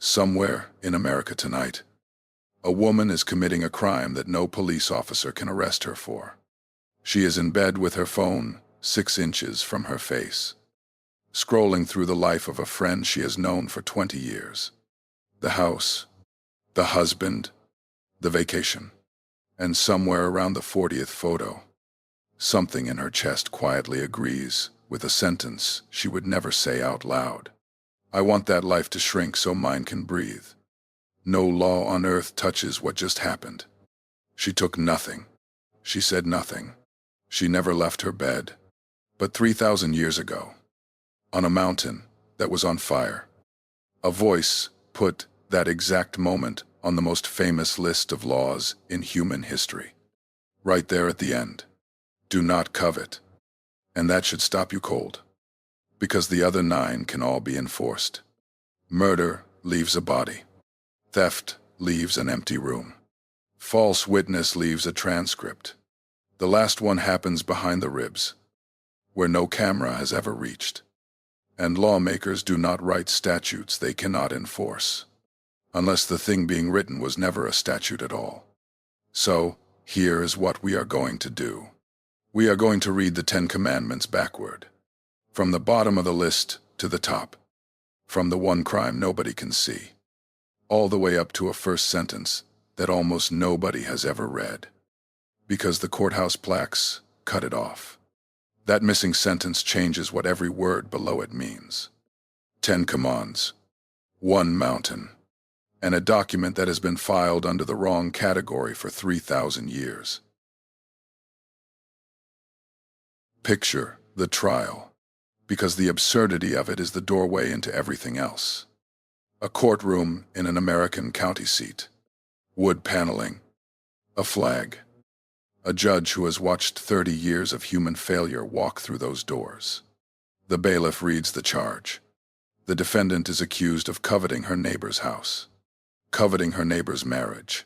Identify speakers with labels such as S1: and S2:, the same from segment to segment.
S1: Somewhere in America tonight, a woman is committing a crime that no police officer can arrest her for. She is in bed with her phone 6 inches from her face, scrolling through the life of a friend she has known for 20 years. The house, the husband, the vacation, and somewhere around the 40th photo, something in her chest quietly agrees with a sentence she would never say out loud. I want that life to shrink so mine can breathe. No law on earth touches what just happened. She took nothing. She said nothing. She never left her bed. But 3,000 years ago, on a mountain that was on fire, a voice put that exact moment on the most famous list of laws in human history. Right there at the end. Do not covet. And that should stop you cold. Because the other 9 can all be enforced. Murder leaves a body. Theft leaves an empty room. False witness leaves a transcript. The last one happens behind the ribs, where no camera has ever reached. And lawmakers do not write statutes they cannot enforce, unless the thing being written was never a statute at all. So, here is what we are going to do. We are going to read the 10 commandments backward, from the bottom of the list to the top, from the one crime nobody can see, all the way up to a first sentence that almost nobody has ever read, because the courthouse plaques cut it off. That missing sentence changes what every word below it means. 10 commands, 1 mountain, and a document that has been filed under the wrong category for 3,000 years. Picture the trial, because the absurdity of it is the doorway into everything else. A courtroom in an American county seat, wood paneling, a flag, a judge who has watched 30 years of human failure walk through those doors. The bailiff reads the charge. The defendant is accused of coveting her neighbor's house, coveting her neighbor's marriage,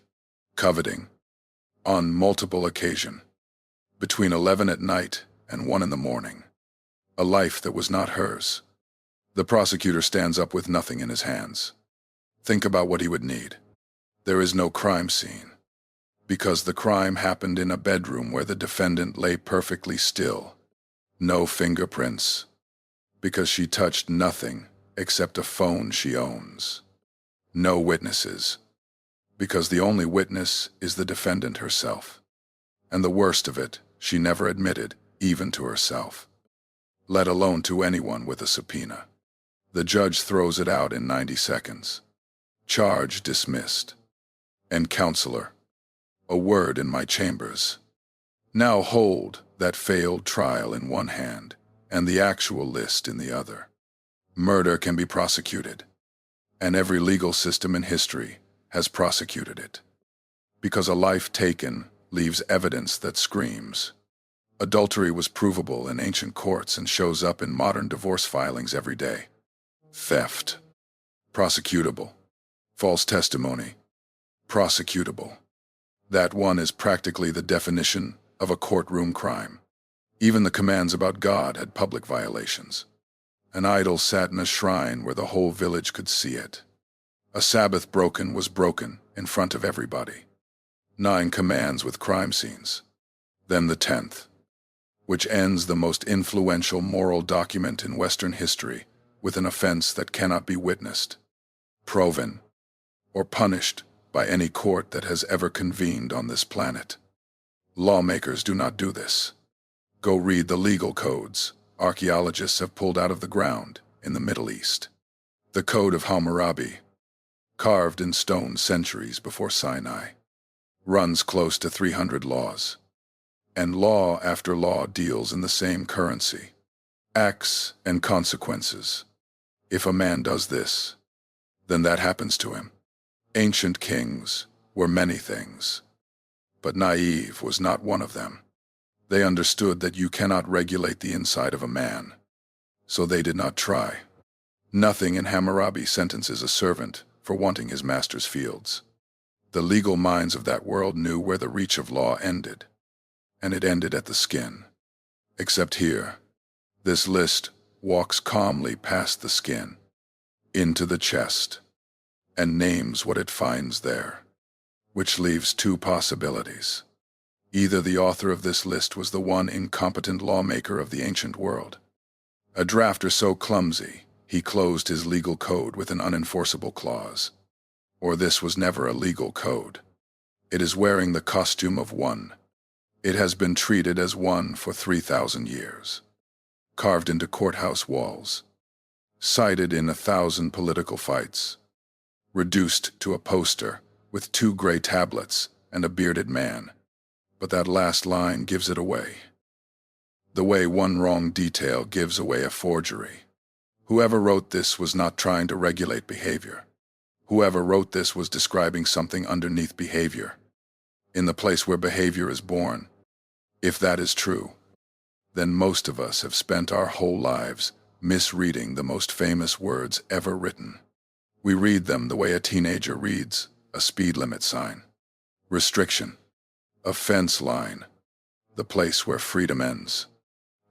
S1: coveting, on multiple occasions, between 11 at night and 1 in the morning, a life that was not hers. The prosecutor stands up with nothing in his hands. Think about what he would need. There is no crime scene, because the crime happened in a bedroom where the defendant lay perfectly still. No fingerprints, because she touched nothing except a phone she owns. No witnesses, because the only witness is the defendant herself. And the worst of it, she never admitted, even to herself, let alone to anyone with a subpoena. The judge throws it out in 90 seconds. Charge dismissed. And counselor, a word in my chambers. Now hold that failed trial in one hand and the actual list in the other. Murder can be prosecuted, and every legal system in history has prosecuted it, because a life taken leaves evidence that screams. Adultery was provable in ancient courts and shows up in modern divorce filings every day. Theft, prosecutable. False testimony, prosecutable. That one is practically the definition of a courtroom crime. Even the commands about God had public violations. An idol sat in a shrine where the whole village could see it. A Sabbath broken was broken in front of everybody. 9 commands with crime scenes. Then the 10th, which ends the most influential moral document in Western history with an offense that cannot be witnessed, proven, or punished by any court that has ever convened on this planet. Lawmakers do not do this. Go read the legal codes archaeologists have pulled out of the ground in the Middle East. The Code of Hammurabi, carved in stone centuries before Sinai, runs close to 300 laws. And law after law deals in the same currency, acts and consequences. If a man does this, then that happens to him. Ancient kings were many things, but naive was not one of them. They understood that you cannot regulate the inside of a man, so they did not try. Nothing in Hammurabi sentences a servant for wanting his master's fields. The legal minds of that world knew where the reach of law ended, and it ended at the skin. Except here, this list walks calmly past the skin, into the chest, and names what it finds there, which leaves two possibilities. Either the author of this list was the one incompetent lawmaker of the ancient world, a drafter so clumsy he closed his legal code with an unenforceable clause, or this was never a legal code. It is wearing the costume of one. It has been treated as one for 3,000 years, carved into courthouse walls, cited in 1,000 political fights, reduced to a poster with 2 gray tablets and a bearded man. But that last line gives it away. The way one wrong detail gives away a forgery. Whoever wrote this was not trying to regulate behavior. Whoever wrote this was describing something underneath behavior, in the place where behavior is born. If that is true, then most of us have spent our whole lives misreading the most famous words ever written. We read them the way a teenager reads a speed limit sign, restriction, a fence line, the place where freedom ends.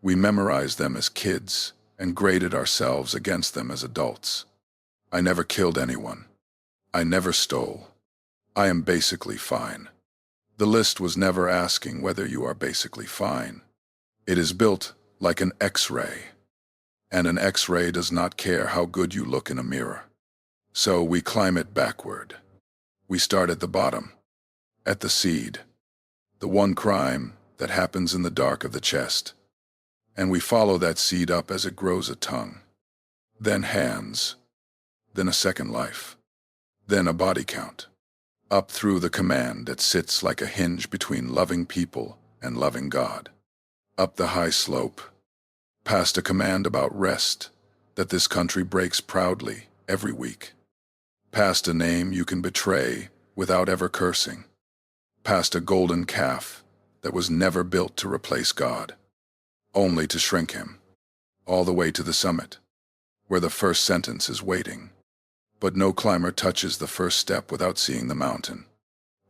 S1: We memorized them as kids and graded ourselves against them as adults. I never killed anyone. I never stole. I am basically fine. The list was never asking whether you are basically fine. It is built like an X-ray, and an X-ray does not care how good you look in a mirror. So we climb it backward. We start at the bottom, at the seed, the one crime that happens in the dark of the chest, and we follow that seed up as it grows a tongue, then hands, then a second life, then a body count, up through the command that sits like a hinge between loving people and loving God, up the high slope, past a command about rest that this country breaks proudly every week, past a name you can betray without ever cursing, past a golden calf that was never built to replace God, only to shrink him, all the way to the summit, where the first sentence is waiting. But no climber touches the first step without seeing the mountain.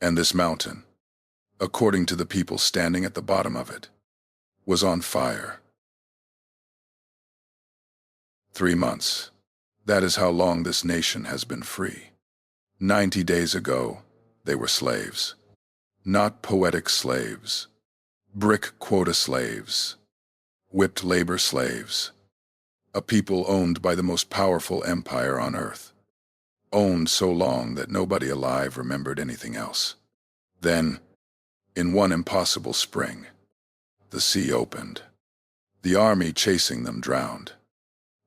S1: And this mountain, according to the people standing at the bottom of it, was on fire. 3 months. That is how long this nation has been free. 90 days ago, they were slaves. Not poetic slaves. Brick quota slaves. Whipped labor slaves. A people owned by the most powerful empire on earth. Owned so long that nobody alive remembered anything else. Then, in one impossible spring, the sea opened. The army chasing them drowned,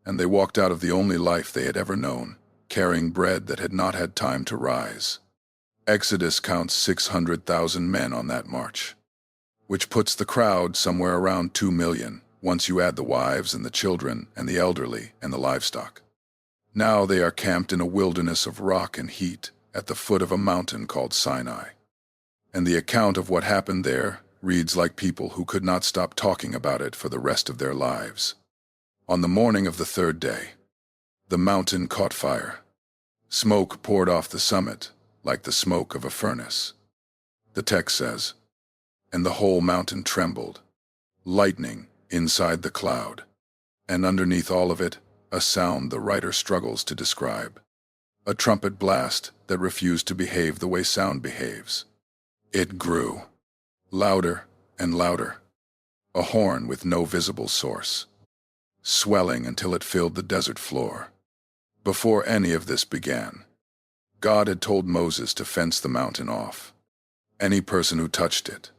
S1: and they walked out of the only life they had ever known, carrying bread that had not had time to rise. Exodus counts 600,000 men on that march, which puts the crowd somewhere around 2 million, once you add the wives and the children and the elderly and the livestock. Now they are camped in a wilderness of rock and heat at the foot of a mountain called Sinai. And the account of what happened there reads like people who could not stop talking about it for the rest of their lives. On the morning of the 3rd day, the mountain caught fire. Smoke poured off the summit like the smoke of a furnace. The text says, and the whole mountain trembled, lightning inside the cloud, and underneath all of it, a sound the writer struggles to describe. A trumpet blast that refused to behave the way sound behaves. It grew, louder and louder, a horn with no visible source, swelling until it filled the desert floor. Before any of this began, God had told Moses to fence the mountain off. Any person who touched it,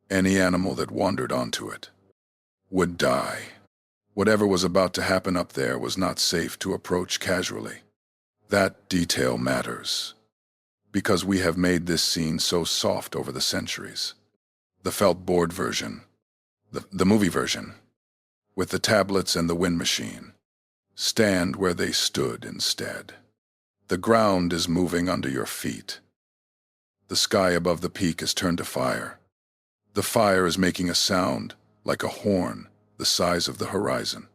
S1: any animal that wandered onto it, would die. Whatever was about to happen up there was not safe to approach casually. That detail matters, because we have made this scene so soft over the centuries. The felt board version, the movie version, with the tablets and the wind machine, stand where they stood instead. The ground is moving under your feet. The sky above the peak is turned to fire. The fire is making a sound like a horn the size of the horizon.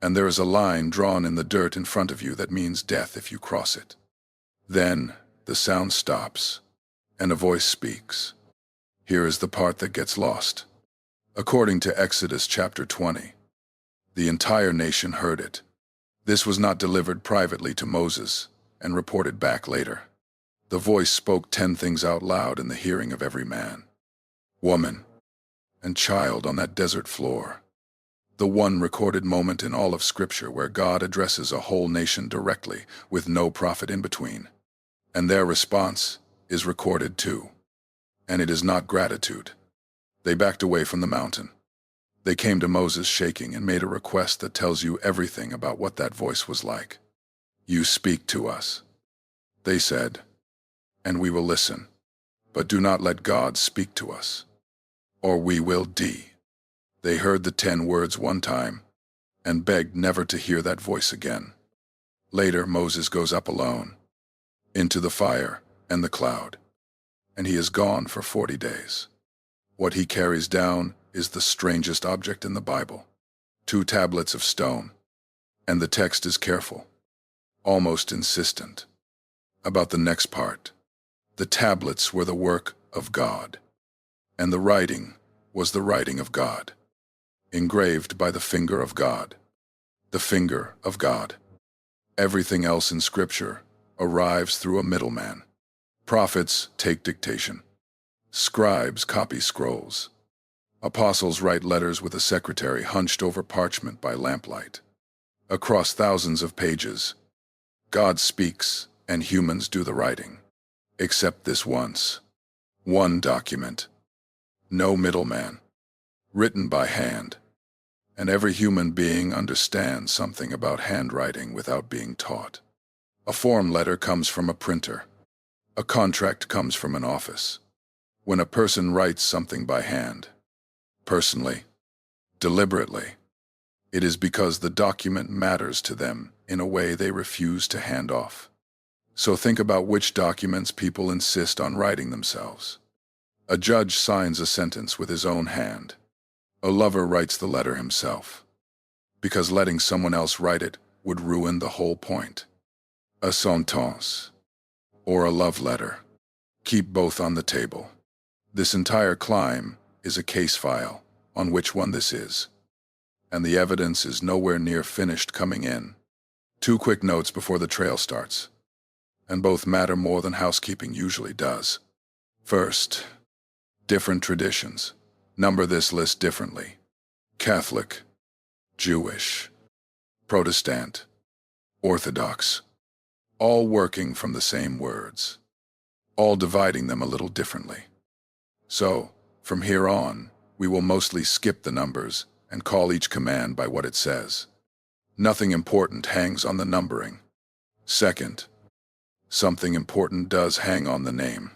S1: And there is a line drawn in the dirt in front of you that means death if you cross it. Then the sound stops, and a voice speaks. Here is the part that gets lost. According to Exodus chapter 20, the entire nation heard it. This was not delivered privately to Moses and reported back later. The voice spoke 10 things out loud in the hearing of every man, woman, and child on that desert floor. The one recorded moment in all of Scripture where God addresses a whole nation directly, with no prophet in between. And their response is recorded too. And it is not gratitude. They backed away from the mountain. They came to Moses shaking and made a request that tells you everything about what that voice was like. You speak to us, they said, and we will listen. But do not let God speak to us, or we will die. They heard the 10 words one time and begged never to hear that voice again. Later, Moses goes up alone, into the fire and the cloud, and he is gone for 40 days. What he carries down is the strangest object in the Bible, 2 tablets of stone, and the text is careful, almost insistent, about the next part. The tablets were the work of God, and the writing was the writing of God, engraved by the finger of God, the finger of God. Everything else in Scripture arrives through a middleman. Prophets take dictation. Scribes copy scrolls. Apostles write letters with a secretary hunched over parchment by lamplight. Across thousands of pages, God speaks and humans do the writing. Except this once. One document. No middleman. Written by hand. And every human being understands something about handwriting without being taught. A form letter comes from a printer. A contract comes from an office. When a person writes something by hand, personally, deliberately, it is because the document matters to them in a way they refuse to hand off. So think about which documents people insist on writing themselves. A judge signs a sentence with his own hand. A lover writes the letter himself, because letting someone else write it would ruin the whole point. A sentence, or a love letter. Keep both on the table. This entire climb is a case file on which one this is, and the evidence is nowhere near finished coming in. 2 quick notes before the trail starts, and both matter more than housekeeping usually does. First, different traditions number this list differently. Catholic, Jewish, Protestant, Orthodox, all working from the same words, all dividing them a little differently. So, from here on, we will mostly skip the numbers and call each command by what it says. Nothing important hangs on the numbering. Second, something important does hang on the name.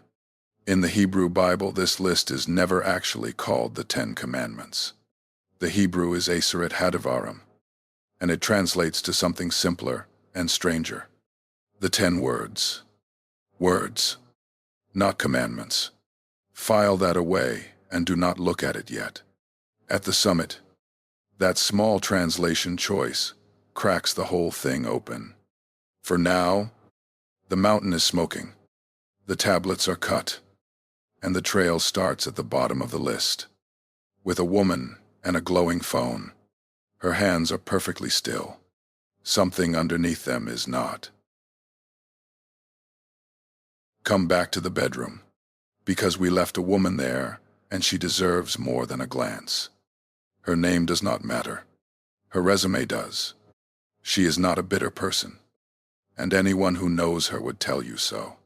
S1: In the Hebrew Bible, this list is never actually called the 10 Commandments. The Hebrew is Aseret Hadavarim, and it translates to something simpler and stranger. The 10 words. Words, not commandments. File that away and do not look at it yet. At the summit, that small translation choice cracks the whole thing open. For now, the mountain is smoking, the tablets are cut, and the trail starts at the bottom of the list, with a woman and a glowing phone. Her hands are perfectly still. Something underneath them is not. Come back to the bedroom, because we left a woman there, and she deserves more than a glance. Her name does not matter. Her resume does. She is not a bitter person, and anyone who knows her would tell you so.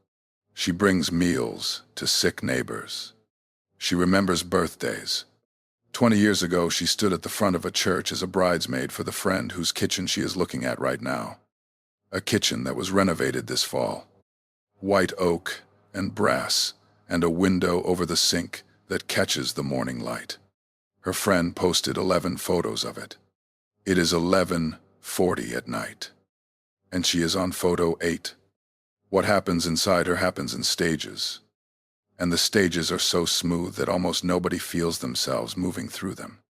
S1: She brings meals to sick neighbors. She remembers birthdays. 20 years ago, she stood at the front of a church as a bridesmaid for the friend whose kitchen she is looking at right now. A kitchen that was renovated this fall. White oak and brass, and a window over the sink that catches the morning light. Her friend posted 11 photos of it. It is 11:40 at night, and she is on photo 8. What happens inside her happens in stages, and the stages are so smooth that almost nobody feels themselves moving through them.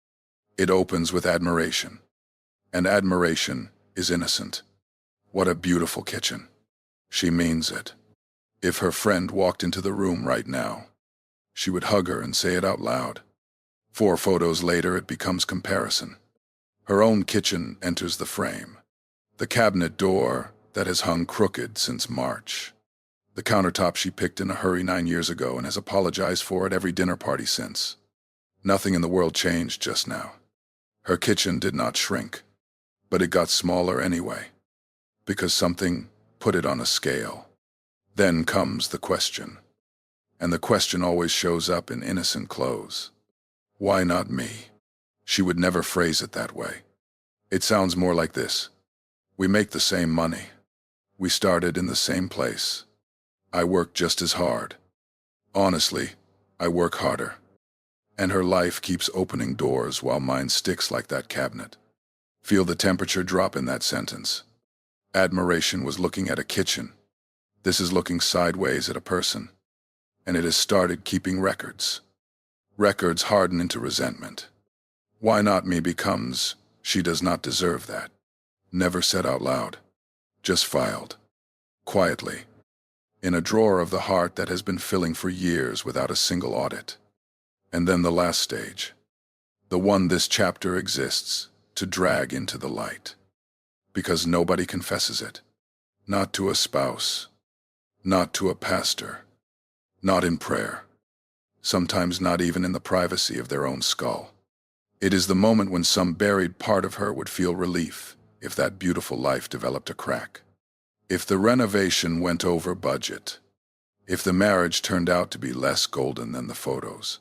S1: It opens with admiration, and admiration is innocent. What a beautiful kitchen. She means it. If her friend walked into the room right now, she would hug her and say it out loud. 4 photos later, it becomes comparison. Her own kitchen enters the frame. The cabinet door that has hung crooked since March. The countertop she picked in a hurry 9 years ago and has apologized for at every dinner party since. Nothing in the world changed just now. Her kitchen did not shrink, but it got smaller anyway, because something put it on a scale. Then comes the question. And the question always shows up in innocent clothes. Why not me? She would never phrase it that way. It sounds more like this. We make the same money. We started in the same place. I work just as hard. Honestly, I work harder. And her life keeps opening doors while mine sticks like that cabinet. Feel the temperature drop in that sentence. Admiration was looking at a kitchen. This is looking sideways at a person. And it has started keeping records. Records harden into resentment. Why not me becomes, she does not deserve that. Never said out loud. Just filed. Quietly. In a drawer of the heart that has been filling for years without a single audit. And then the last stage. The one this chapter exists to drag into the light. Because nobody confesses it. Not to a spouse. Not to a pastor. Not in prayer. Sometimes not even in the privacy of their own skull. It is the moment when some buried part of her would feel relief if that beautiful life developed a crack. If the renovation went over budget. If the marriage turned out to be less golden than the photos.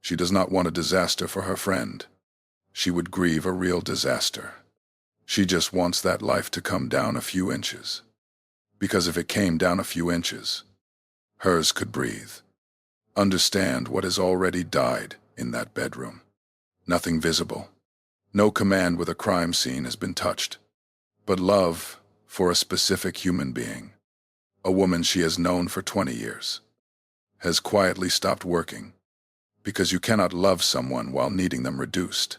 S1: She does not want a disaster for her friend. She would grieve a real disaster. She just wants that life to come down a few inches. Because if it came down a few inches, hers could breathe. Understand what has already died in that bedroom. Nothing visible. No command with a crime scene has been touched. But love for a specific human being, a woman she has known for 20 years, has quietly stopped working. Because you cannot love someone while needing them reduced.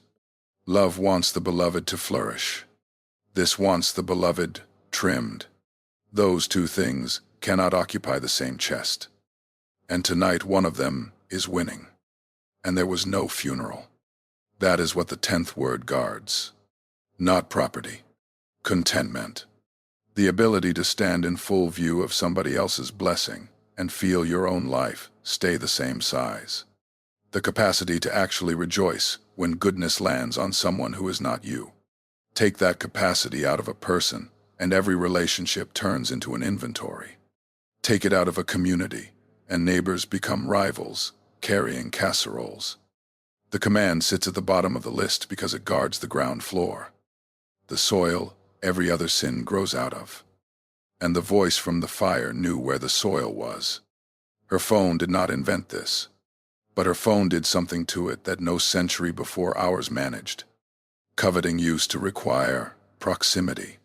S1: Love wants the beloved to flourish. This wants the beloved trimmed. Those two things cannot occupy the same chest. And tonight one of them is winning. And there was no funeral. That is what the 10th word guards. Not property. Contentment. The ability to stand in full view of somebody else's blessing and feel your own life stay the same size. The capacity to actually rejoice when goodness lands on someone who is not you. Take that capacity out of a person, and every relationship turns into an inventory. Take it out of a community, and neighbors become rivals, carrying casseroles. The command sits at the bottom of the list because it guards the ground floor. The soil every other sin grows out of. And the voice from the fire knew where the soil was. Her phone did not invent this. But her phone did something to it that no century before ours managed. Coveting used to require proximity.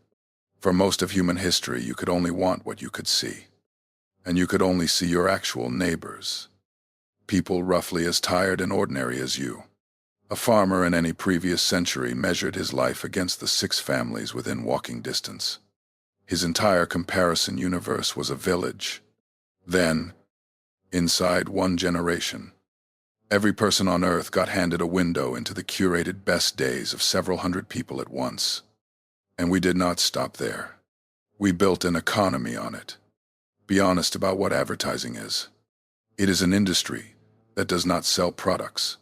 S1: For most of human history, you could only want what you could see. And you could only see your actual neighbors. People roughly as tired and ordinary as you. A farmer in any previous century measured his life against the 6 families within walking distance. His entire comparison universe was a village. Then, inside one generation, every person on Earth got handed a window into the curated best days of several hundred people at once. And we did not stop there. We built an economy on it. Be honest about what advertising is. It is an industry that does not sell products.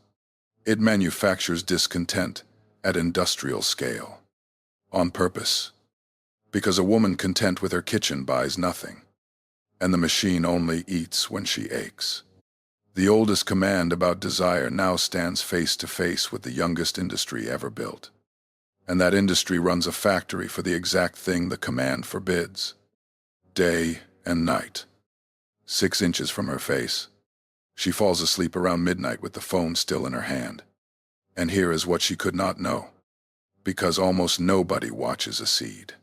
S1: It manufactures discontent at industrial scale. On purpose. Because a woman content with her kitchen buys nothing. And the machine only eats when she aches. The oldest command about desire now stands face to face with the youngest industry ever built. And that industry runs a factory for the exact thing the command forbids. Day and night. 6 inches from her face. She falls asleep around midnight with the phone still in her hand. And here is what she could not know. Because almost nobody watches a seed.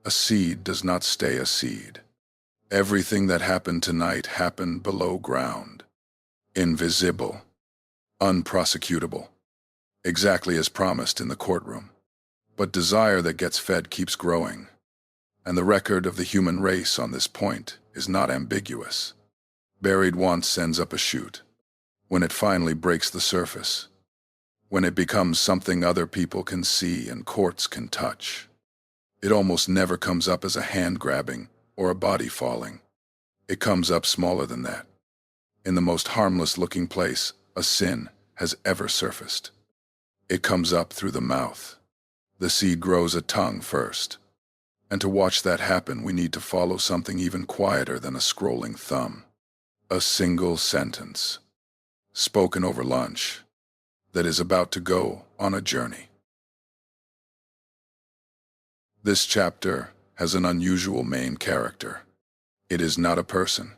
S1: A seed does not stay a seed. Everything that happened tonight happened below ground. Invisible. Unprosecutable. Exactly as promised in the courtroom. But desire that gets fed keeps growing. And the record of the human race on this point is not ambiguous. Buried want sends up a shoot. When it finally breaks the surface. When it becomes something other people can see and courts can touch. It almost never comes up as a hand grabbing or a body falling. It comes up smaller than that. In the most harmless looking place a sin has ever surfaced. It comes up through the mouth. The seed grows a tongue first. And to watch that happen, we need to follow something even quieter than a scrolling thumb. A single sentence, spoken over lunch, that is about to go on a journey. This chapter has an unusual main character. It is not a person.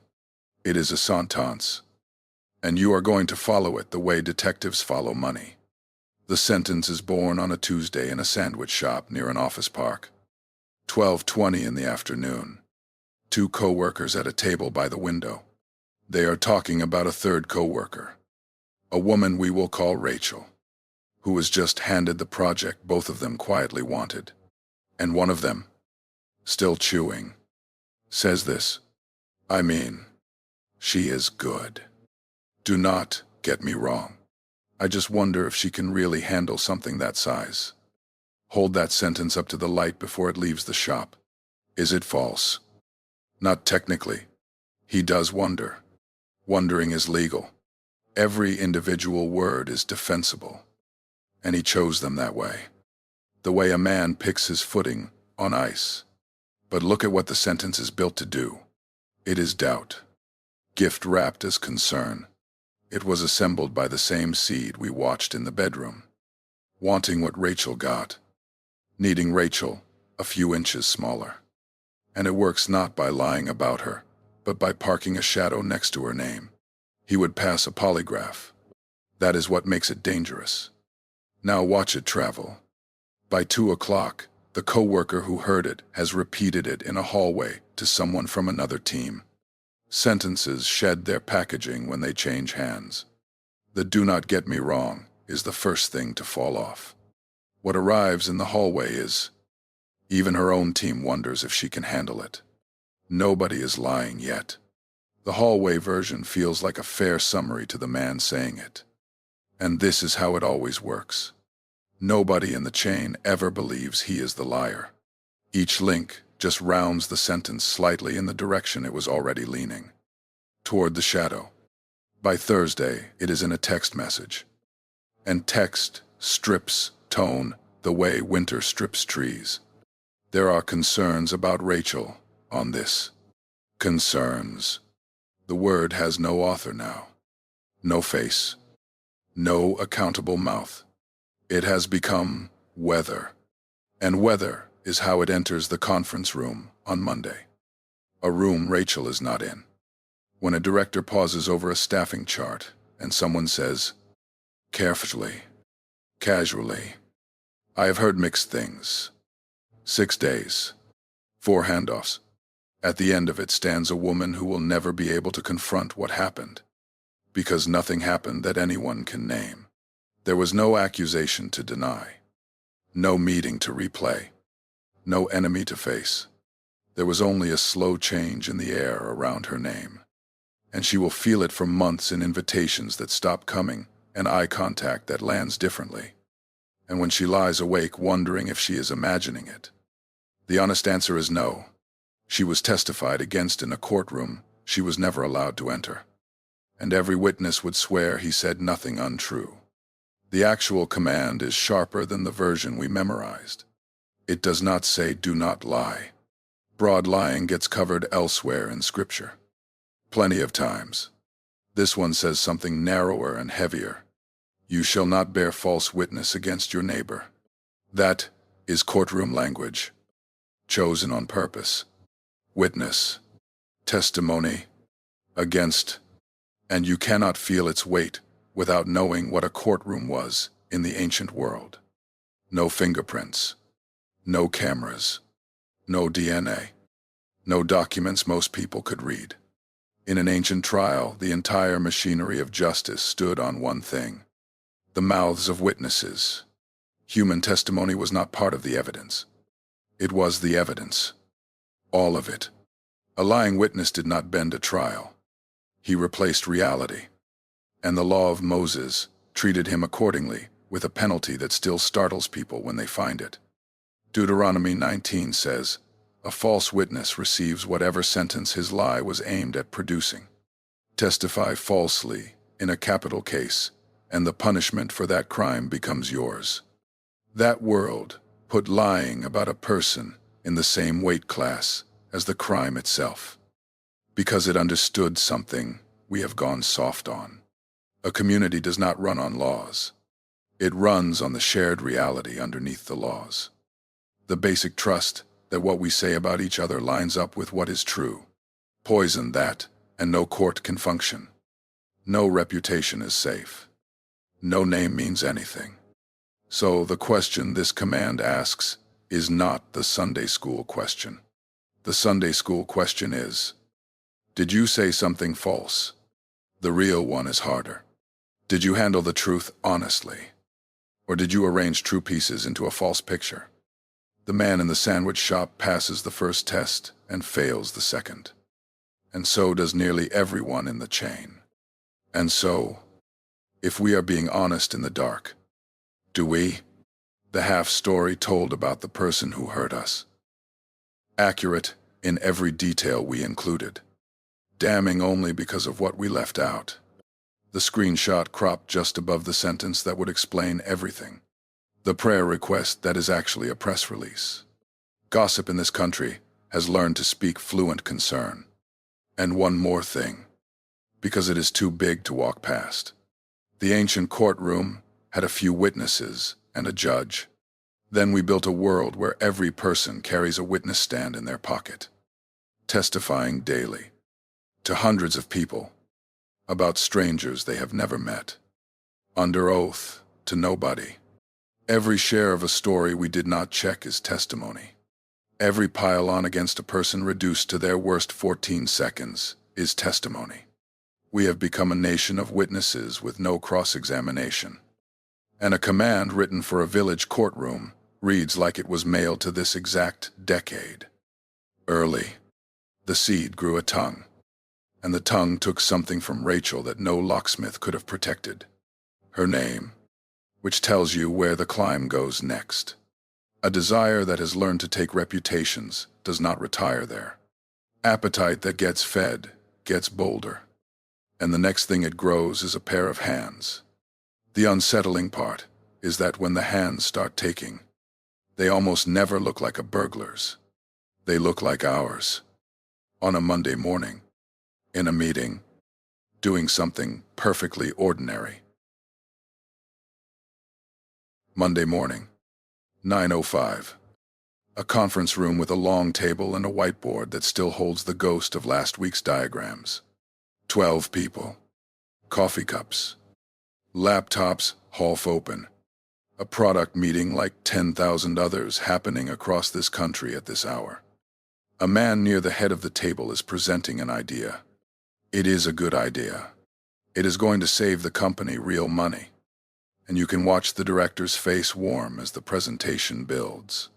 S1: It is a sentence. And you are going to follow it the way detectives follow money. The sentence is born on a Tuesday in a sandwich shop near an office park. 12:20 in the afternoon. Two co-workers at a table by the window. They are talking about a third co-worker, a woman we will call Rachel, who was just handed the project both of them quietly wanted. And one of them, still chewing, says this, I mean, she is good. Do not get me wrong. I just wonder if she can really handle something that size. Hold that sentence up to the light before it leaves the shop. Is it false? Not technically. He does wonder. Wondering is legal. Every individual word is defensible. And he chose them that way. The way a man picks his footing on ice. But look at what the sentence is built to do. It is doubt. Gift wrapped as concern. It was assembled by the same seed we watched in the bedroom. Wanting what Rachel got. Needing Rachel a few inches smaller. And it works not by lying about her, but by parking a shadow next to her name. He would pass a polygraph. That is what makes it dangerous. Now watch it travel. By 2 o'clock, the co-worker who heard it has repeated it in a hallway to someone from another team. Sentences shed their packaging when they change hands. The do not get me wrong is the first thing to fall off. What arrives in the hallway is, even her own team wonders if she can handle it. Nobody is lying yet. The hallway version feels like a fair summary to the man saying it. And this is how it always works. Nobody in the chain ever believes he is the liar. Each link just rounds the sentence slightly in the direction it was already leaning. Toward the shadow. By Thursday, it is in a text message. And text strips tone the way winter strips trees. There are concerns about Rachel on this. Concerns. The word has no author now. No face. No accountable mouth. It has become weather. And weather is how it enters the conference room on Monday. A room Rachel is not in. When a director pauses over a staffing chart and someone says, carefully, casually, I have heard mixed things. 6 days. 4 handoffs. At the end of it stands a woman who will never be able to confront what happened. Because nothing happened that anyone can name. There was no accusation to deny. No meeting to replay. No enemy to face. There was only a slow change in the air around her name. And she will feel it for months in invitations that stop coming and eye contact that lands differently. And when she lies awake wondering if she is imagining it. The honest answer is no. She was testified against in a courtroom she was never allowed to enter. And every witness would swear he said nothing untrue. The actual command is sharper than the version we memorized. It does not say do not lie. Broad lying gets covered elsewhere in Scripture. Plenty of times. This one says something narrower and heavier. You shall not bear false witness against your neighbor. That is courtroom language. Chosen on purpose. Witness. Testimony. Against. And you cannot feel its weight without knowing what a courtroom was in the ancient world. No fingerprints. No cameras. No DNA. No documents most people could read. In an ancient trial, the entire machinery of justice stood on one thing. The mouths of witnesses. Human testimony was not part of the evidence. It was the evidence. All of it. A lying witness did not bend a trial. He replaced reality. And the law of Moses treated him accordingly, with a penalty that still startles people when they find it. Deuteronomy 19 says, "A false witness receives whatever sentence his lie was aimed at producing. Testify falsely in a capital case, and the punishment for that crime becomes yours." That world put lying about a person in the same weight class as the crime itself. Because it understood something we have gone soft on. A community does not run on laws. It runs on the shared reality underneath the laws. The basic trust that what we say about each other lines up with what is true. Poison that, and no court can function. No reputation is safe. No name means anything. So the question this command asks is not the Sunday school question. The Sunday school question is, did you say something false? The real one is harder. Did you handle the truth honestly? Or did you arrange true pieces into a false picture? The man in the sandwich shop passes the first test and fails the second. And so does nearly everyone in the chain. And so, if we are being honest in the dark, do we? The half story told about the person who hurt us. Accurate in every detail we included. Damning only because of what we left out. The screenshot cropped just above the sentence that would explain everything. The prayer request that is actually a press release. Gossip in this country has learned to speak fluent concern. And one more thing. Because it is too big to walk past. The ancient courtroom had a few witnesses and a judge. Then we built a world where every person carries a witness stand in their pocket, testifying daily to hundreds of people about strangers they have never met, under oath to nobody. Every share of a story we did not check is testimony. Every pile-on against a person reduced to their worst 14 seconds is testimony. We have become a nation of witnesses with no cross-examination. And a command written for a village courtroom reads like it was mailed to this exact decade. Early, the seed grew a tongue, and the tongue took something from Rachel that no locksmith could have protected. Her name, which tells you where the climb goes next. A desire that has learned to take reputations does not retire there. Appetite that gets fed gets bolder, and the next thing it grows is a pair of hands. The unsettling part is that when the hands start taking, they almost never look like a burglar's. They look like ours. On a Monday morning, in a meeting, doing something perfectly ordinary. Monday morning, 9:05. A conference room with a long table and a whiteboard that still holds the ghost of last week's diagrams. 12 people. Coffee cups. Laptops half open. A product meeting like 10,000 others happening across this country at this hour. A man near the head of the table is presenting an idea. It is a good idea. It is going to save the company real money. And you can watch the director's face warm as the presentation builds.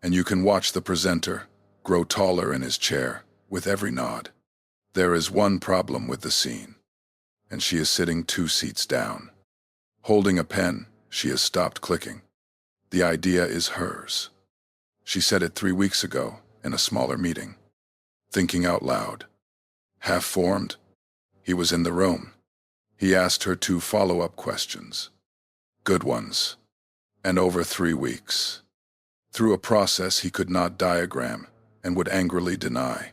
S1: And you can watch the presenter grow taller in his chair with every nod. There is one problem with the scene, and she is sitting 2 seats down. Holding a pen, she has stopped clicking. The idea is hers. She said it 3 weeks ago in a smaller meeting. Thinking out loud. Half-formed, he was in the room. He asked her 2 follow-up questions. Good ones. And over 3 weeks. Through a process he could not diagram and would angrily deny.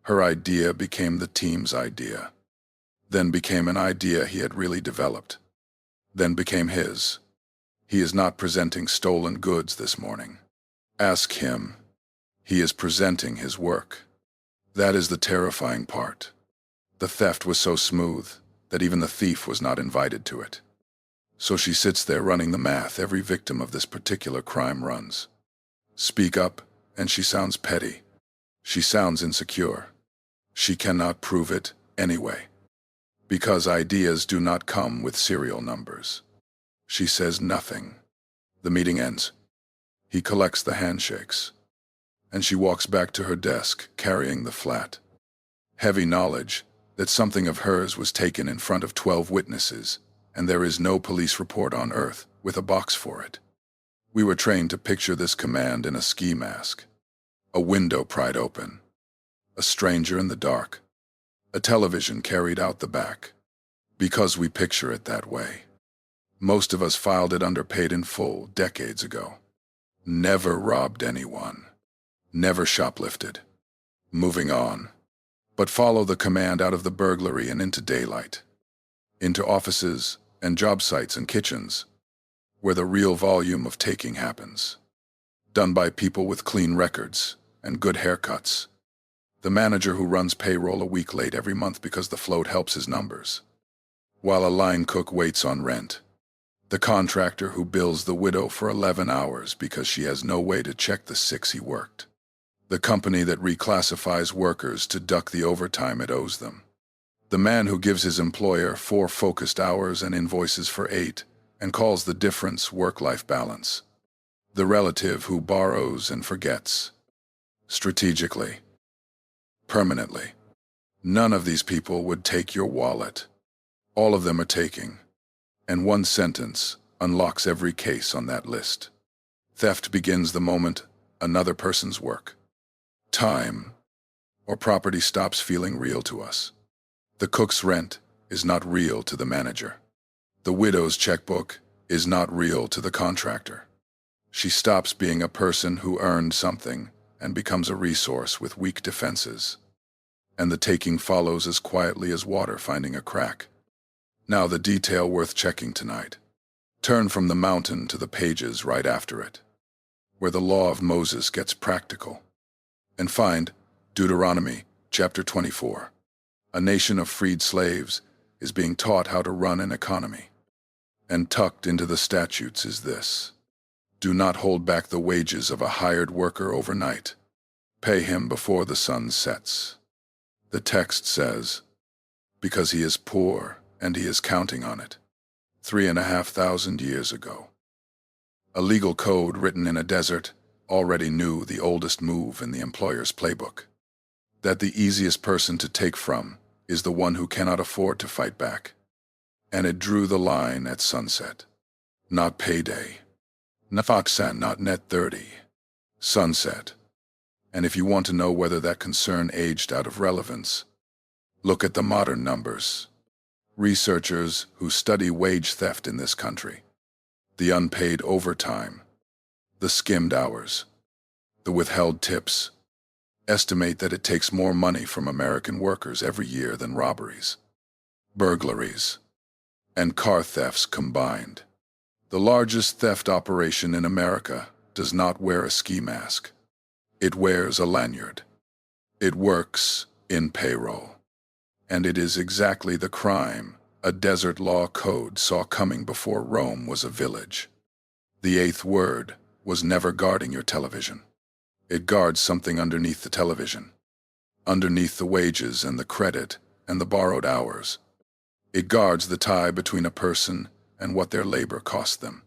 S1: Her idea became the team's idea. Then became an idea he had really developed. Then became his. He is not presenting stolen goods this morning. Ask him. He is presenting his work. That is the terrifying part. The theft was so smooth that even the thief was not invited to it. So she sits there running the math every victim of this particular crime runs. Speak up, and she sounds petty. She sounds insecure. She cannot prove it anyway. Because ideas do not come with serial numbers. She says nothing. The meeting ends. He collects the handshakes. And she walks back to her desk, carrying the flat. Heavy knowledge that something of hers was taken in front of 12 witnesses, and there is no police report on Earth with a box for it. We were trained to picture this command in a ski mask, a window pried open, a stranger in the dark, a television carried out the back. Because we picture it that way. Most of us filed it underpaid in full decades ago. Never robbed anyone. Never shoplifted. Moving on. But follow the command out of the burglary and into daylight. Into offices and job sites and kitchens, where the real volume of taking happens. Done by people with clean records and good haircuts. The manager who runs payroll a week late every month because the float helps his numbers. While a line cook waits on rent. The contractor who bills the widow for 11 hours because she has no way to check the 6 he worked. The company that reclassifies workers to duck the overtime it owes them. The man who gives his employer 4 focused hours and invoices for 8 and calls the difference work-life balance. The relative who borrows and forgets. Strategically. Permanently. None of these people would take your wallet. All of them are taking. And one sentence unlocks every case on that list. Theft begins the moment another person's work, time, or property stops feeling real to us. The cook's rent is not real to the manager. The widow's checkbook is not real to the contractor. She stops being a person who earned something and becomes a resource with weak defenses. And the taking follows as quietly as water finding a crack. Now the detail worth checking tonight. Turn from the mountain to the pages right after it, where the law of Moses gets practical. And find Deuteronomy chapter 24. A nation of freed slaves is being taught how to run an economy. And tucked into the statutes is this: do not hold back the wages of a hired worker overnight. Pay him before the sun sets. The text says, because he is poor and he is counting on it. 3,500 years ago. A legal code written in a desert already knew the oldest move in the employer's playbook. That the easiest person to take from is the one who cannot afford to fight back. And it drew the line at sunset. Not payday. Not net 30. Sunset. And if you want to know whether that concern aged out of relevance, look at the modern numbers. Researchers who study wage theft in this country, the unpaid overtime, the skimmed hours, the withheld tips, estimate that it takes more money from American workers every year than robberies, burglaries, and car thefts combined. The largest theft operation in America does not wear a ski mask. It wears a lanyard. It works in payroll. And it is exactly the crime a desert law code saw coming before Rome was a village. The 8th word was never guarding your television. It guards something underneath the television, underneath the wages and the credit and the borrowed hours. It guards the tie between a person and what their labor cost them.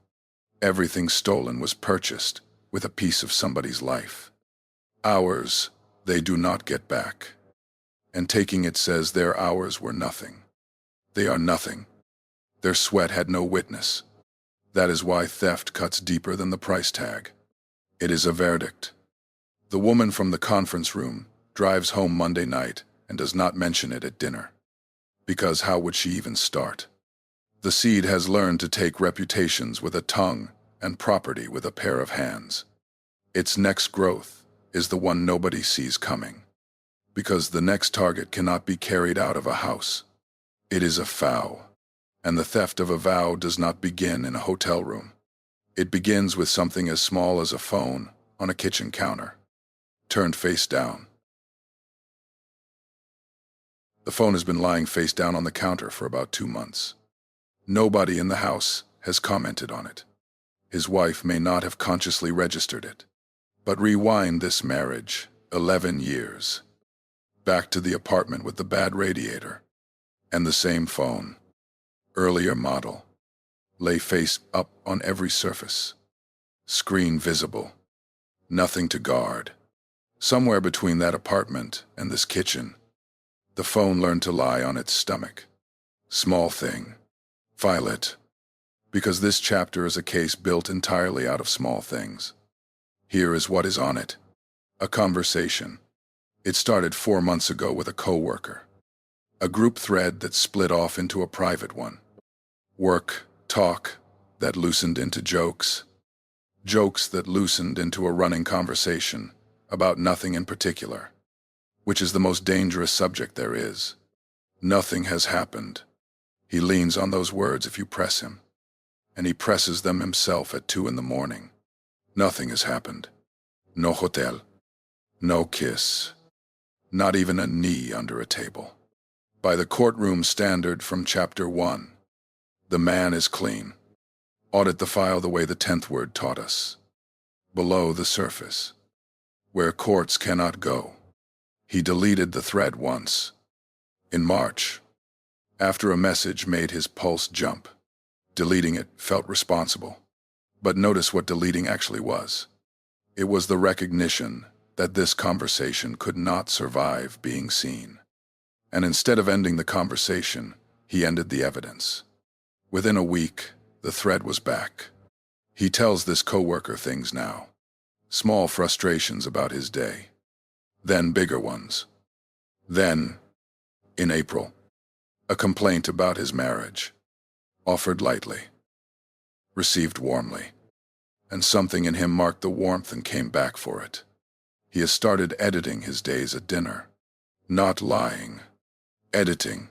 S1: Everything stolen was purchased with a piece of somebody's life. Hours they do not get back. And taking it says their hours were nothing. They are nothing. Their sweat had no witness. That is why theft cuts deeper than the price tag. It is a verdict. The woman from the conference room drives home Monday night and does not mention it at dinner. Because how would she even start? The seed has learned to take reputations with a tongue and property with a pair of hands. Its next growth is the one nobody sees coming. Because the next target cannot be carried out of a house. It is a vow, and the theft of a vow does not begin in a hotel room. It begins with something as small as a phone on a kitchen counter, turned face down. The phone has been lying face down on the counter for about 2 months. Nobody in the house has commented on it. His wife may not have consciously registered it. But rewind this marriage 11 years. Back to the apartment with the bad radiator. And the same phone. Earlier model. Lay face up on every surface. Screen visible. Nothing to guard. Somewhere between that apartment and this kitchen, the phone learned to lie on its stomach. Small thing. File it. because this chapter is a case built entirely out of small things. Here is what is on it. A conversation. It started 4 months ago with a coworker. A group thread that split off into a private one. Work, talk, that loosened into jokes. Jokes that loosened into a running conversation about nothing in particular, which is the most dangerous subject there is. Nothing has happened. He leans on those words if you press him, and he presses them himself at 2 in the morning. Nothing has happened. No hotel. No kiss. Not even a knee under a table. By the courtroom standard from Chapter 1, the man is clean. Audit the file the way the 10th word taught us. Below the surface, where courts cannot go. He deleted the thread once. In March, after a message made his pulse jump. Deleting it felt responsible. But notice what deleting actually was. It was the recognition that this conversation could not survive being seen. And instead of ending the conversation, he ended the evidence. Within a week, the thread was back. He tells this coworker things now. Small frustrations about his day. Then bigger ones. Then, in April, a complaint about his marriage. Offered lightly. Received warmly. And something in him marked the warmth and came back for it. He has started editing his days at dinner. Not lying. Editing.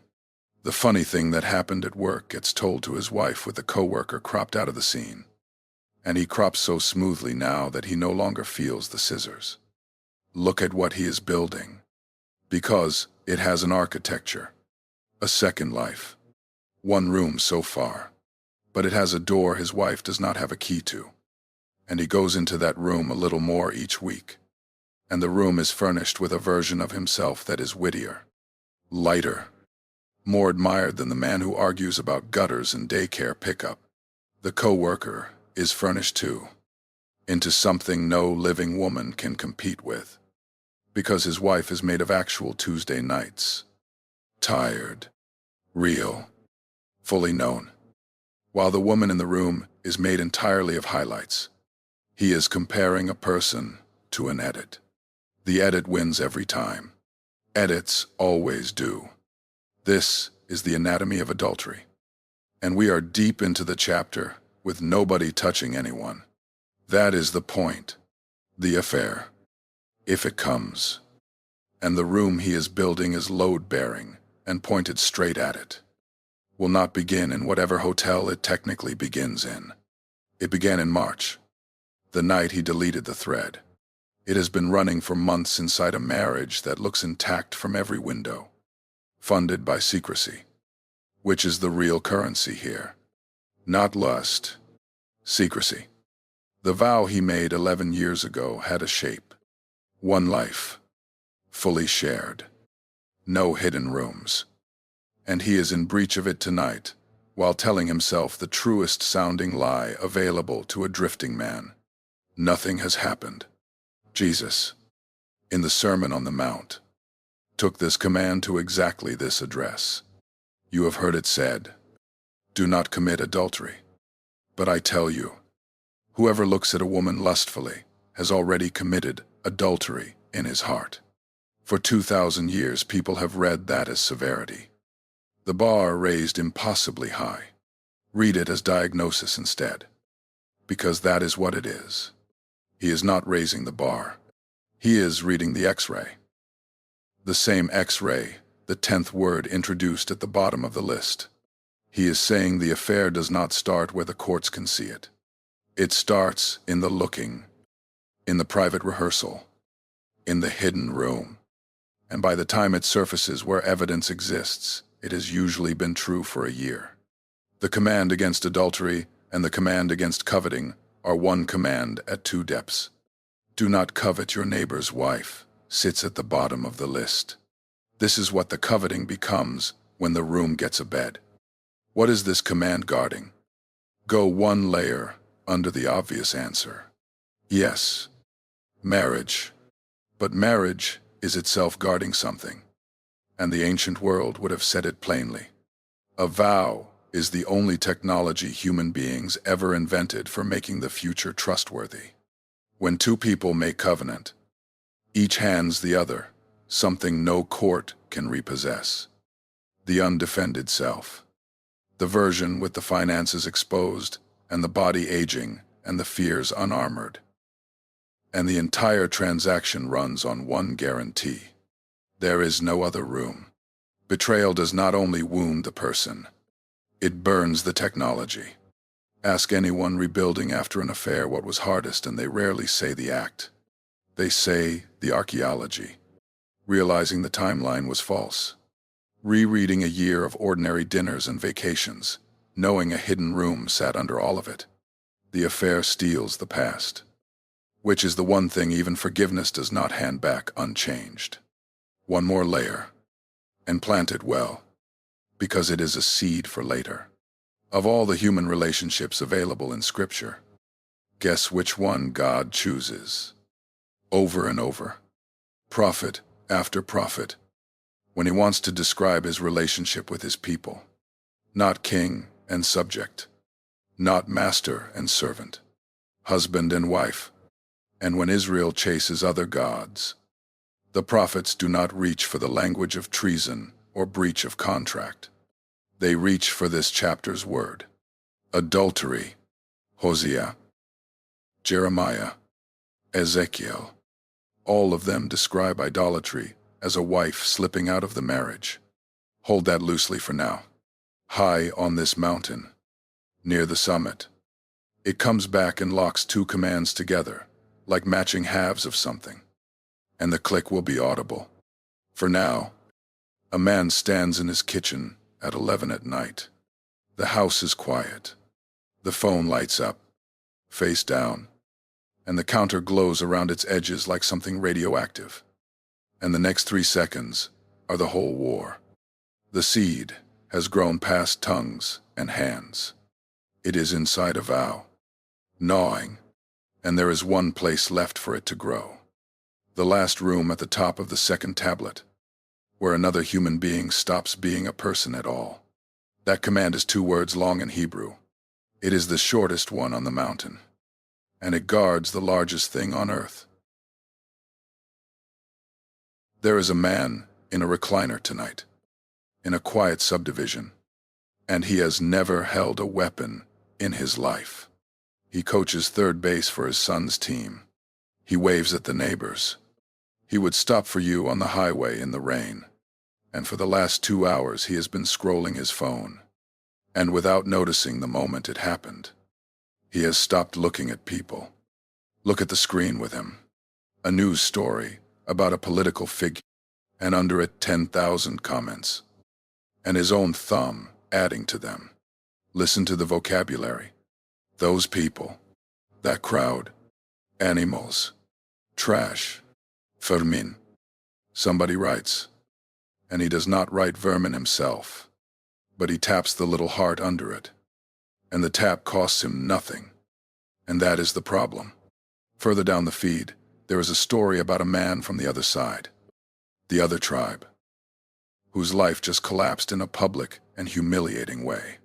S1: The funny thing that happened at work gets told to his wife with the coworker cropped out of the scene. And he crops so smoothly now that he no longer feels the scissors. Look at what he is building. Because it has an architecture. A second life. 1 room so far. But it has a door his wife does not have a key to. And he goes into that room a little more each week. And the room is furnished with a version of himself that is wittier. Lighter. More admired than the man who argues about gutters and daycare pickup. The coworker is furnished too. Into something no living woman can compete with. Because his wife is made of actual Tuesday nights. Tired. Real. Fully known. While the woman in the room is made entirely of highlights. He is comparing a person to an edit. The edit wins every time. Edits always do. This is the anatomy of adultery. And we are deep into the chapter with nobody touching anyone. That is the point. The affair. If it comes. And the room he is building is load-bearing and pointed straight at it. Will not begin in whatever hotel it technically begins in. It began in March, the night he deleted the thread. It has been running for months inside a marriage that looks intact from every window. Funded by secrecy. Which is the real currency here. Not lust. Secrecy. The vow he made 11 years ago had a shape. 1 life. Fully shared. No hidden rooms. And he is in breach of it tonight, while telling himself the truest sounding lie available to a drifting man. Nothing has happened. Jesus, in the Sermon on the Mount, took this command to exactly this address. You have heard it said, do not commit adultery. But I tell you, whoever looks at a woman lustfully has already committed adultery in his heart. For 2,000 years people have read that as severity. The bar raised impossibly high. Read it as diagnosis instead. Because that is what it is. He is not raising the bar. He is reading the X-ray. The same X-ray, the 10th word introduced at the bottom of the list. He is saying the affair does not start where the courts can see it. It starts in the looking, in the private rehearsal, in the hidden room. And by the time it surfaces where evidence exists, it has usually been true for a year. The command against adultery and the command against coveting are one command at 2 depths. Do not covet your neighbor's wife sits at the bottom of the list. This is what the coveting becomes when the room gets a bed. What is this command guarding? Go 1 layer under the obvious answer. Yes, marriage. But marriage is itself guarding something. And the ancient world would have said it plainly. A vow is the only technology human beings ever invented for making the future trustworthy. When two people make covenant, each hands the other something no court can repossess: the undefended self. The version with the finances exposed, and the body aging, and the fears unarmored. And the entire transaction runs on one guarantee: there is no other room. Betrayal does not only wound the person, it burns the technology. Ask anyone rebuilding after an affair what was hardest, and they rarely say the act. They say the archaeology, realizing the timeline was false. Rereading a year of ordinary dinners and vacations, knowing a hidden room sat under all of it. The affair steals the past, which is the one thing even forgiveness does not hand back unchanged. One more layer, and plant it well, because it is a seed for later. Of all the human relationships available in Scripture, guess which one God chooses? Over and over, prophet after prophet, when he wants to describe his relationship with his people. Not king and subject, not master and servant, husband and wife. And when Israel chases other gods, the prophets do not reach for the language of treason or breach of contract. They reach for this chapter's word: adultery. Hosea, Jeremiah, Ezekiel. All of them describe idolatry as a wife slipping out of the marriage. Hold that loosely for now. High on this mountain, near the summit, it comes back and locks two commands together, like matching halves of something. And the click will be audible. For now, a man stands in his kitchen at 11 at night. The house is quiet. The phone lights up, face down, and the counter glows around its edges like something radioactive. And the next 3 seconds are the whole war. The seed has grown past tongues and hands. It is inside a vow, gnawing, and there is one place left for it to grow. The last room at the top of the second tablet, where another human being stops being a person at all. That command is 2 words long in Hebrew. It is the shortest one on the mountain, and it guards the largest thing on earth. There is a man in a recliner tonight, in a quiet subdivision, and he has never held a weapon in his life. He coaches third base for his son's team. He waves at the neighbors. He would stop for you on the highway in the rain, and for the last 2 hours he has been scrolling his phone. And without noticing the moment it happened, he has stopped looking at people. Look at the screen with him. A news story about a political figure, and under it 10,000 comments, and his own thumb adding to them. Listen to the vocabulary. Those people, that crowd, animals, trash, vermin. Somebody writes, and he does not write vermin himself, but he taps the little heart under it, and the tap costs him nothing. And that is the problem. Further down the feed, there is a story about a man from the other side, the other tribe, whose life just collapsed in a public and humiliating way.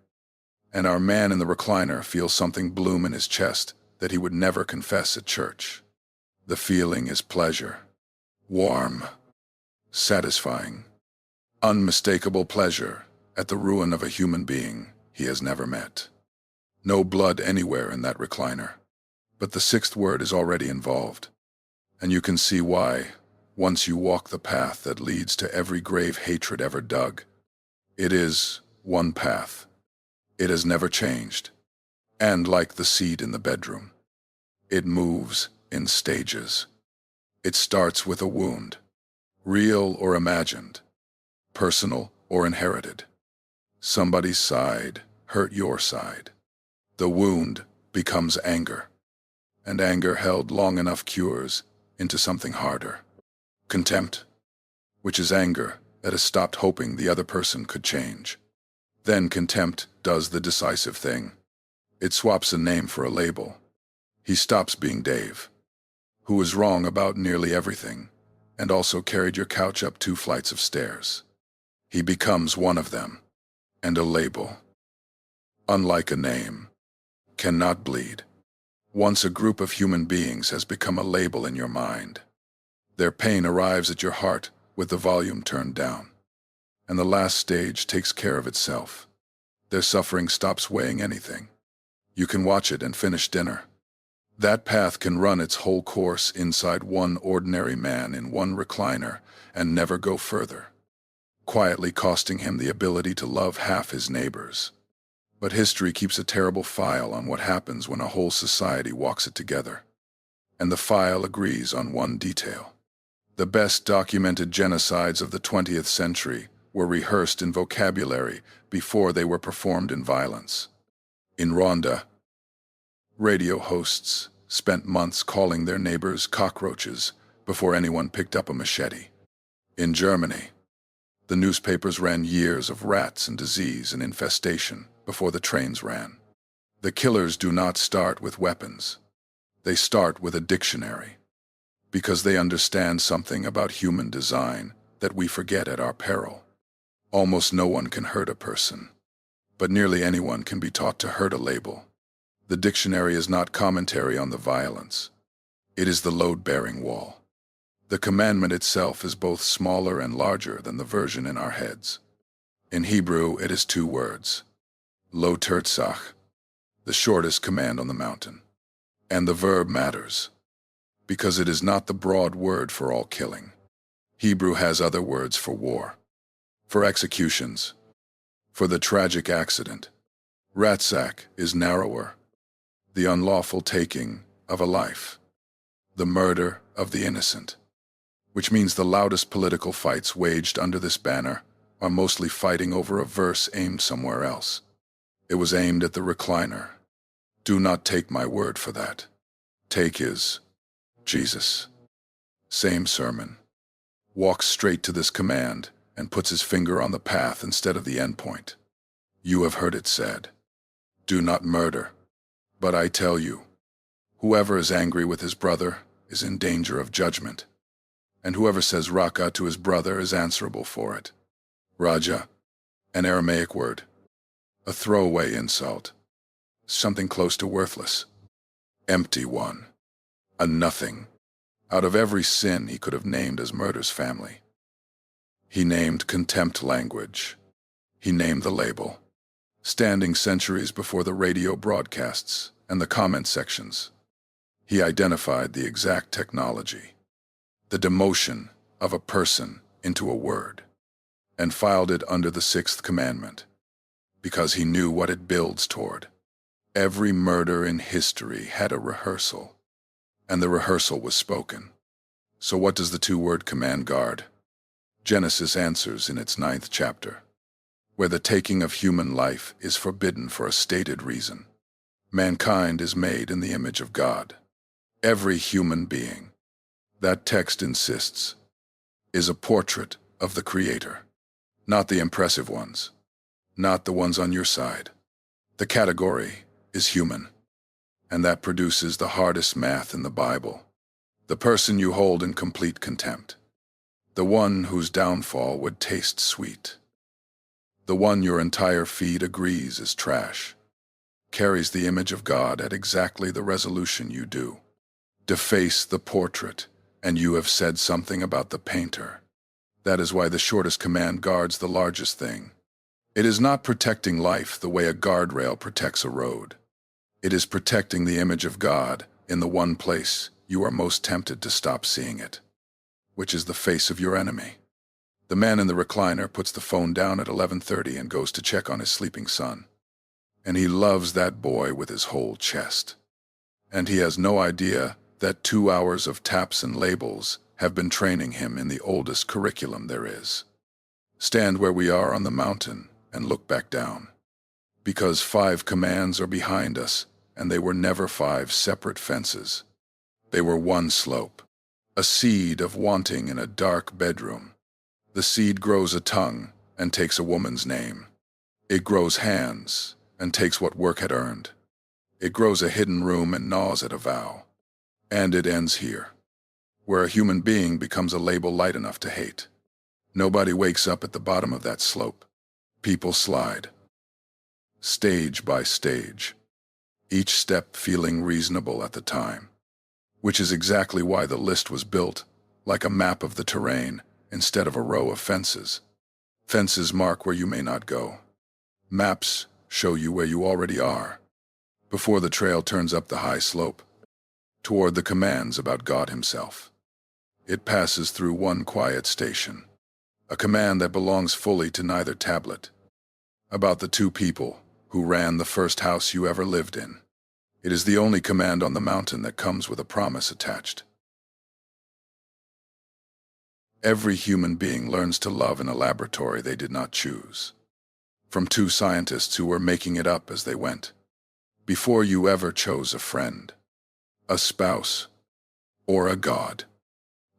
S1: And our man in the recliner feels something bloom in his chest that he would never confess at church. The feeling is pleasure. Warm, satisfying, unmistakable pleasure at the ruin of a human being he has never met. No blood anywhere in that recliner, but the 6th word is already involved. And you can see why, once you walk the path that leads to every grave hatred ever dug. It is one path. It has never changed. And like the seed in the bedroom, it moves in stages. It starts with a wound, real or imagined, personal or inherited. Somebody's side hurt your side. The wound becomes anger, and anger held long enough cures into something harder. Contempt, which is anger that has stopped hoping the other person could change. Then contempt does the decisive thing. It swaps a name for a label. He stops being Dave, who was wrong about nearly everything, and also carried your couch up 2 flights of stairs. He becomes one of them, and a label. unlike a name, cannot bleed. Once a group of human beings has become a label in your mind, their pain arrives at your heart with the volume turned down, and the last stage takes care of itself. Their suffering stops weighing anything. You can watch it and finish dinner. That path can run its whole course inside one ordinary man in one recliner and never go further, quietly costing him the ability to love half his neighbors. But history keeps a terrible file on what happens when a whole society walks it together. And the file agrees on one detail. The best documented genocides of the 20th century were rehearsed in vocabulary before they were performed in violence. In Rwanda, radio hosts spent months calling their neighbors cockroaches before anyone picked up a machete. In Germany, the newspapers ran years of rats and disease and infestation before the trains ran. The killers do not start with weapons. They start with a dictionary, because they understand something about human design that we forget at our peril. Almost no one can hurt a person, but nearly anyone can be taught to hurt a label. The dictionary is not commentary on the violence. It is the load-bearing wall. The commandment itself is both smaller and larger than the version in our heads. In Hebrew, it is 2 words. Lo tirtzach, the shortest command on the mountain. And the verb matters, because it is not the broad word for all killing. Hebrew has other words for war, for executions, for the tragic accident. Ratzak is narrower, the unlawful taking of a life, the murder of the innocent, which means the loudest political fights waged under this banner are mostly fighting over a verse aimed somewhere else. It was aimed at the recliner. Do not take my word for that. Take his, Jesus. Same sermon. Walks straight to this command and puts his finger on the path instead of the end point. You have heard it said, do not murder. But I tell you, whoever is angry with his brother is in danger of judgment, and whoever says raka to his brother is answerable for it. Raja, an Aramaic word, a throwaway insult, something close to worthless. Empty one, a nothing, out of every sin he could have named as murder's family. He named contempt language. He named the label, standing centuries before the radio broadcasts and the comment sections. He identified the exact technology, the demotion of a person into a word, and filed it under the 6th commandment, because he knew what it builds toward. Every murder in history had a rehearsal, and the rehearsal was spoken. So what does the 2-word command guard? Genesis answers in its 9th chapter, where the taking of human life is forbidden for a stated reason. Mankind is made in the image of God. Every human being, that text insists, is a portrait of the Creator. Not the impressive ones, not the ones on your side. The category is human, and that produces the hardest math in the Bible. The person you hold in complete contempt. The one whose downfall would taste sweet. The one your entire feed agrees is trash. Carries the image of God at exactly the resolution you do. Deface the portrait, and you have said something about the painter. That is why the shortest command guards the largest thing. It is not protecting life the way a guardrail protects a road. It is protecting the image of God in the one place you are most tempted to stop seeing it, which is the face of your enemy. The man in the recliner puts the phone down at 11:30 and goes to check on his sleeping son. And he loves that boy with his whole chest. And he has no idea that 2 hours of taps and labels have been training him in the oldest curriculum there is. Stand where we are on the mountain and look back down. Because 5 commands are behind us, and they were never 5 separate fences. They were one slope, a seed of wanting in a dark bedroom. The seed grows a tongue and takes a woman's name. It grows hands and takes what work had earned. It grows a hidden room and gnaws at a vow. And it ends here, where a human being becomes a label light enough to hate. Nobody wakes up at the bottom of that slope. People slide. stage by stage, each step feeling reasonable at the time, which is exactly why the list was built like a map of the terrain instead of a row of fences. Fences mark where you may not go. Maps show you where you already are, before the trail turns up the high slope, toward the commands about God Himself. It passes through one quiet station, a command that belongs fully to neither tablet, about the two people who ran the first house you ever lived in. It is the only command on the mountain that comes with a promise attached. Every human being learns to love in a laboratory they did not choose, from two scientists who were making it up as they went. Before you ever chose a friend, a spouse, or a god,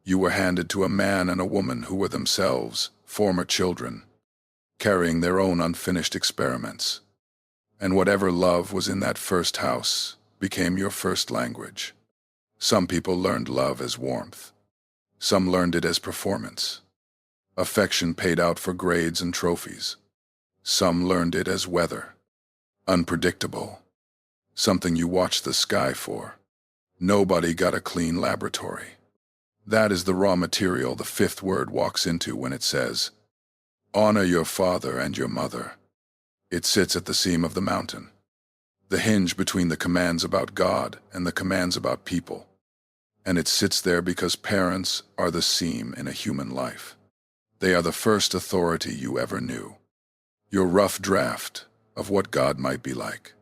S1: you were handed to a man and a woman who were themselves former children, carrying their own unfinished experiments. And whatever love was in that first house became your first language. Some people learned love as warmth. Some learned it as performance, affection paid out for grades and trophies. Some learned it as weather, unpredictable, something you watch the sky for. Nobody got a clean laboratory. That is the raw material the fifth word walks into when it says, "Honor your father and your mother." It sits at the seam of the mountain, the hinge between the commands about God and the commands about people. And it sits there because parents are the seam in a human life. They are the first authority you ever knew, your rough draft of what God might be like,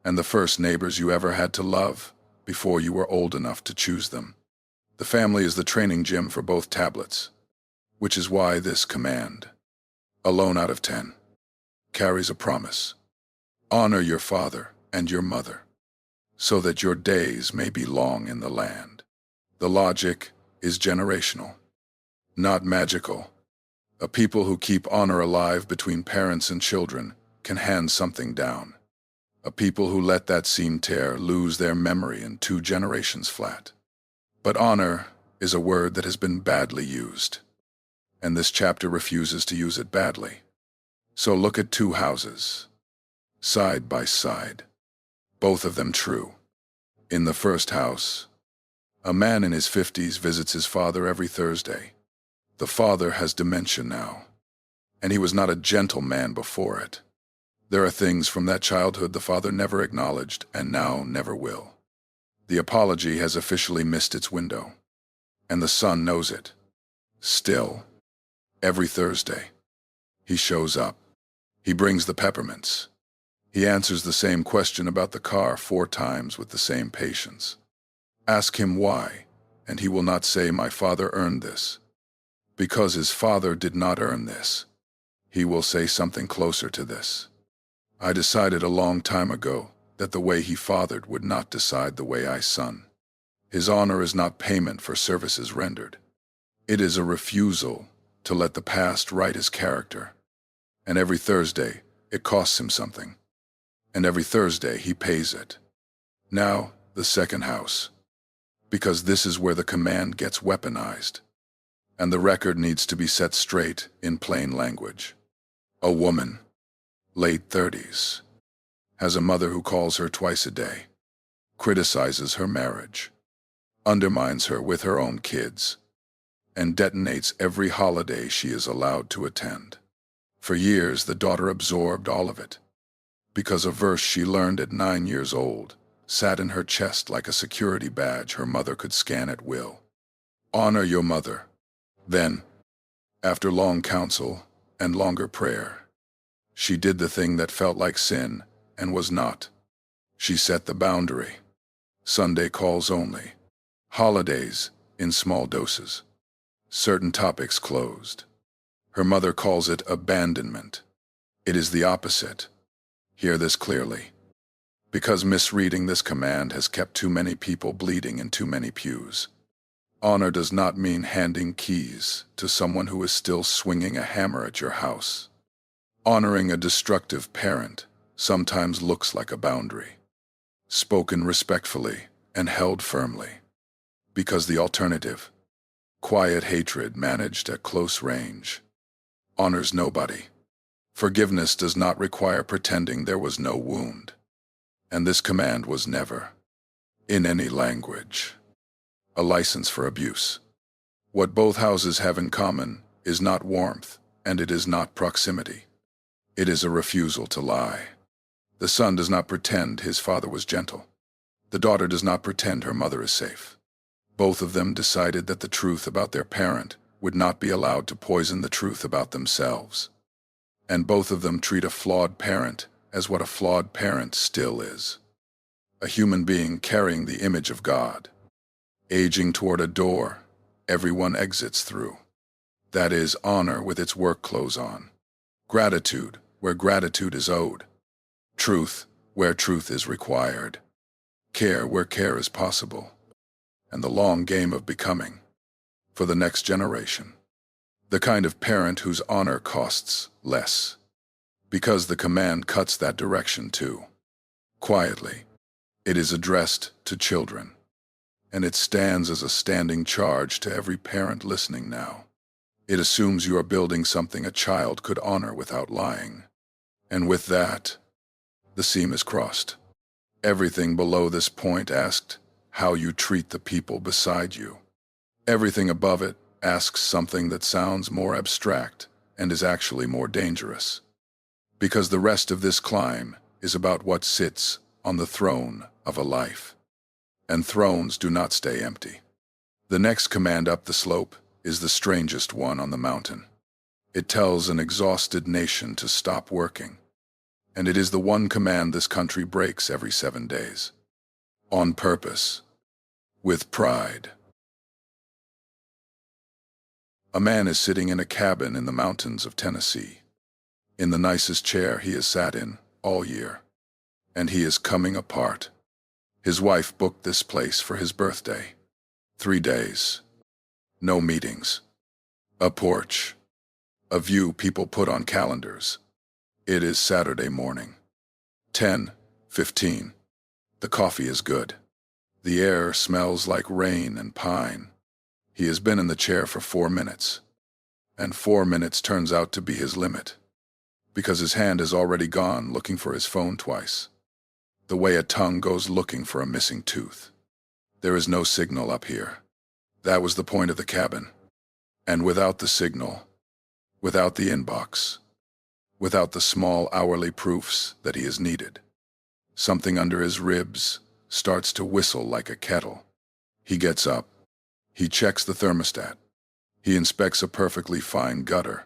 S1: and the first neighbors you ever had to love before you were old enough to choose them. The family is the training gym for both tablets, which is why this command, alone out of 10, carries a promise. Honor your father and your mother, so that your days may be long in the land. The logic is generational, not magical. A people who keep honor alive between parents and children can hand something down. A people who let that seam tear lose their memory in 2 generations flat. But honor is a word that has been badly used, and this chapter refuses to use it badly. So look at 2 houses, side by side, both of them true. In the first house, a man in his 50s visits his father every Thursday. The father has dementia now, and he was not a gentle man before it. There are things from that childhood the father never acknowledged and now never will. The apology has officially missed its window, and the son knows it. Still, every Thursday, he shows up. He brings the peppermints. He answers the same question about the car 4 times with the same patience. Ask him why, and he will not say, "My father earned this," because his father did not earn this. He will say something closer to this. I decided a long time ago that the way he fathered would not decide the way I son. His honor is not payment for services rendered. It is a refusal to let the past write his character. And every Thursday, it costs him something. And every Thursday, he pays it. Now, the second house. Because this is where the command gets weaponized. And the record needs to be set straight in plain language. A woman, late 30s, has a mother who calls her twice a day, criticizes her marriage, undermines her with her own kids, and detonates every holiday she is allowed to attend. For years, the daughter absorbed all of it, because a verse she learned at 9 years old sat in her chest like a security badge her mother could scan at will. Honor your mother. Then, after long counsel and longer prayer, she did the thing that felt like sin and was not. She set the boundary. Sunday calls only. Holidays in small doses. Certain topics closed. Her mother calls it abandonment. It is the opposite. Hear this clearly. Because misreading this command has kept too many people bleeding in too many pews. Honor does not mean handing keys to someone who is still swinging a hammer at your house. Honoring a destructive parent sometimes looks like a boundary, spoken respectfully and held firmly. Because the alternative, quiet hatred managed at close range, honors nobody. Forgiveness does not require pretending there was no wound. And this command was never, in any language, a license for abuse. What both houses have in common is not warmth, and it is not proximity. It is a refusal to lie. The son does not pretend his father was gentle. The daughter does not pretend her mother is safe. Both of them decided that the truth about their parent would not be allowed to poison the truth about themselves. And both of them treat a flawed parent as what a flawed parent still is. A human being carrying the image of God, aging toward a door everyone exits through. That is honor with its work clothes on. Gratitude where gratitude is owed. Truth where truth is required. Care where care is possible. And the long game of becoming for the next generation. The kind of parent whose honor costs less. Because the command cuts that direction too. Quietly, it is addressed to children. And it stands as a standing charge to every parent listening now. It assumes you are building something a child could honor without lying. And with that, the seam is crossed. Everything below this point asked how you treat the people beside you. Everything above it asks something that sounds more abstract and is actually more dangerous. Because the rest of this climb is about what sits on the throne of a life. And thrones do not stay empty. The next command up the slope is the strangest one on the mountain. It tells an exhausted nation to stop working. And it is the one command this country breaks every 7 days. On purpose. With pride. A man is sitting in a cabin in the mountains of Tennessee. In the nicest chair he has sat in all year. And he is coming apart. His wife booked this place for his birthday. 3 days. No meetings. A porch. A view people put on calendars. It is Saturday morning. 10:15. The coffee is good. The air smells like rain and pine. He has been in the chair for 4 minutes. And 4 minutes turns out to be his limit. Because his hand has already gone looking for his phone twice. The way a tongue goes looking for a missing tooth. There is no signal up here. That was the point of the cabin. And without the signal, without the inbox, without the small hourly proofs that he is needed, something under his ribs starts to whistle like a kettle. He gets up. He checks the thermostat. He inspects a perfectly fine gutter.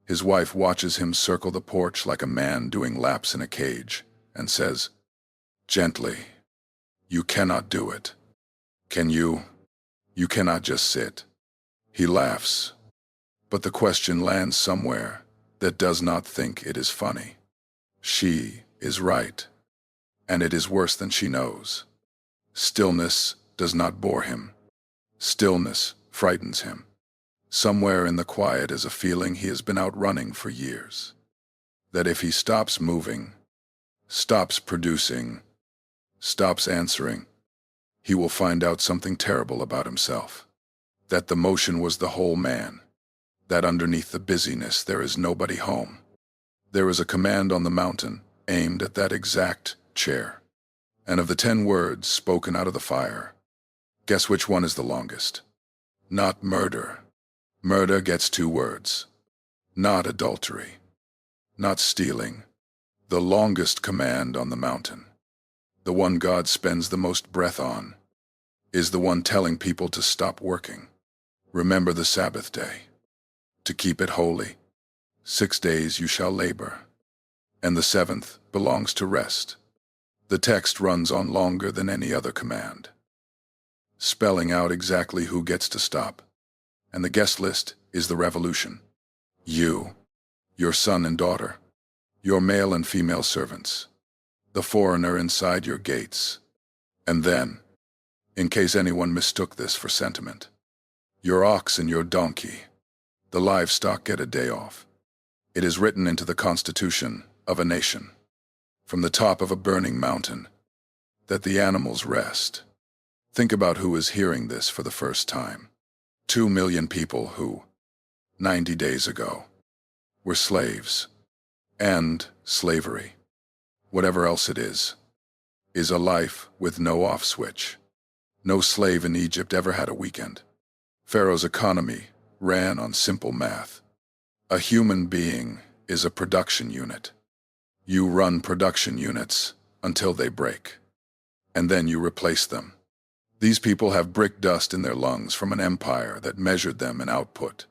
S1: His wife watches him circle the porch like a man doing laps in a cage and says, gently, "You cannot do it. Can you? You cannot just sit." He laughs. But the question lands somewhere that does not think it is funny. She is right. And it is worse than she knows. Stillness does not bore him. Stillness frightens him. Somewhere in the quiet is a feeling he has been outrunning for years. That if he stops moving, stops producing, stops answering, he will find out something terrible about himself. That the motion was the whole man. That underneath the busyness there is nobody home. There is a command on the mountain aimed at that exact chair. And of the 10 words spoken out of the fire, guess which one is the longest? Not murder. Murder gets 2 words. Not adultery. Not stealing. The longest command on the mountain, the one God spends the most breath on, is the one telling people to stop working. Remember the Sabbath day. To keep it holy. 6 days you shall labor. And the 7th belongs to rest. The text runs on longer than any other command, spelling out exactly who gets to stop. And the guest list is the revolution. You, your son and daughter, your male and female servants, the foreigner inside your gates. And then, in case anyone mistook this for sentiment, your ox and your donkey, the livestock get a day off. It is written into the constitution of a nation, from the top of a burning mountain, that the animals rest. Think about who is hearing this for the first time. 2 million people who, 90 days ago, were slaves. And slavery, whatever else it is a life with no off switch. No slave in Egypt ever had a weekend. Pharaoh's economy ran on simple math. A human being is a production unit. You run production units until they break, and then you replace them. These people have brick dust in their lungs from an empire that measured them in output.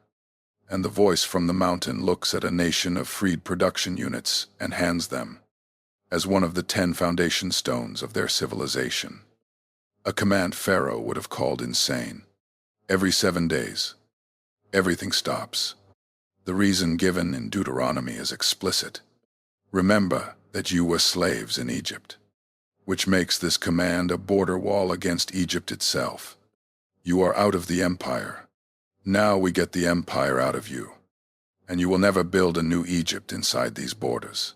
S1: And the voice from the mountain looks at a nation of freed production units and hands them as one of the 10 foundation stones of their civilization. A command Pharaoh would have called insane. Every 7 days, everything stops. The reason given in Deuteronomy is explicit. Remember that you were slaves in Egypt, which makes this command a border wall against Egypt itself. You are out of the empire. Now we get the empire out of you, and you will never build a new Egypt inside these borders.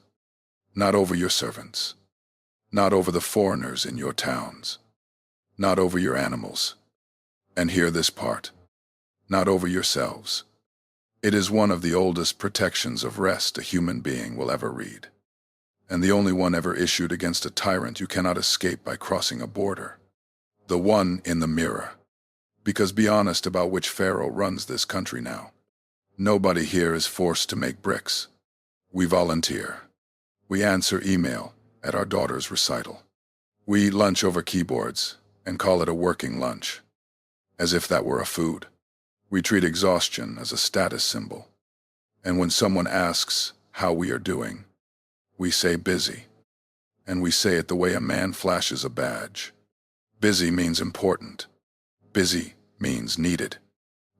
S1: Not over your servants, not over the foreigners in your towns, not over your animals. And hear this part, not over yourselves. It is one of the oldest protections of rest a human being will ever read, and the only one ever issued against a tyrant you cannot escape by crossing a border. The one in the mirror. Because be honest about which Pharaoh runs this country now. Nobody here is forced to make bricks. We volunteer. We answer email at our daughter's recital. We eat lunch over keyboards and call it a working lunch, as if that were a food. We treat exhaustion as a status symbol. And when someone asks how we are doing, we say busy. And we say it the way a man flashes a badge. Busy means important. Busy means needed.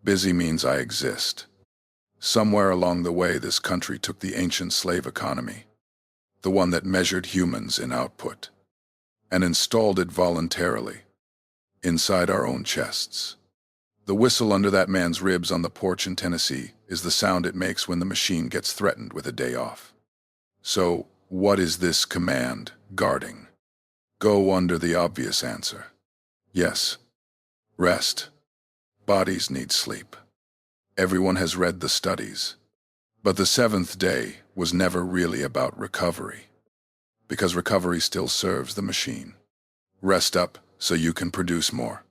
S1: Busy means I exist. Somewhere along the way, this country took the ancient slave economy, the one that measured humans in output, and installed it voluntarily inside our own chests. The whistle under that man's ribs on the porch in Tennessee is the sound it makes when the machine gets threatened with a day off. So, what is this command guarding? Go under the obvious answer. Yes. Rest. Bodies need sleep. Everyone has read the studies. But the 7th day was never really about recovery, because recovery still serves the machine. Rest up so you can produce more.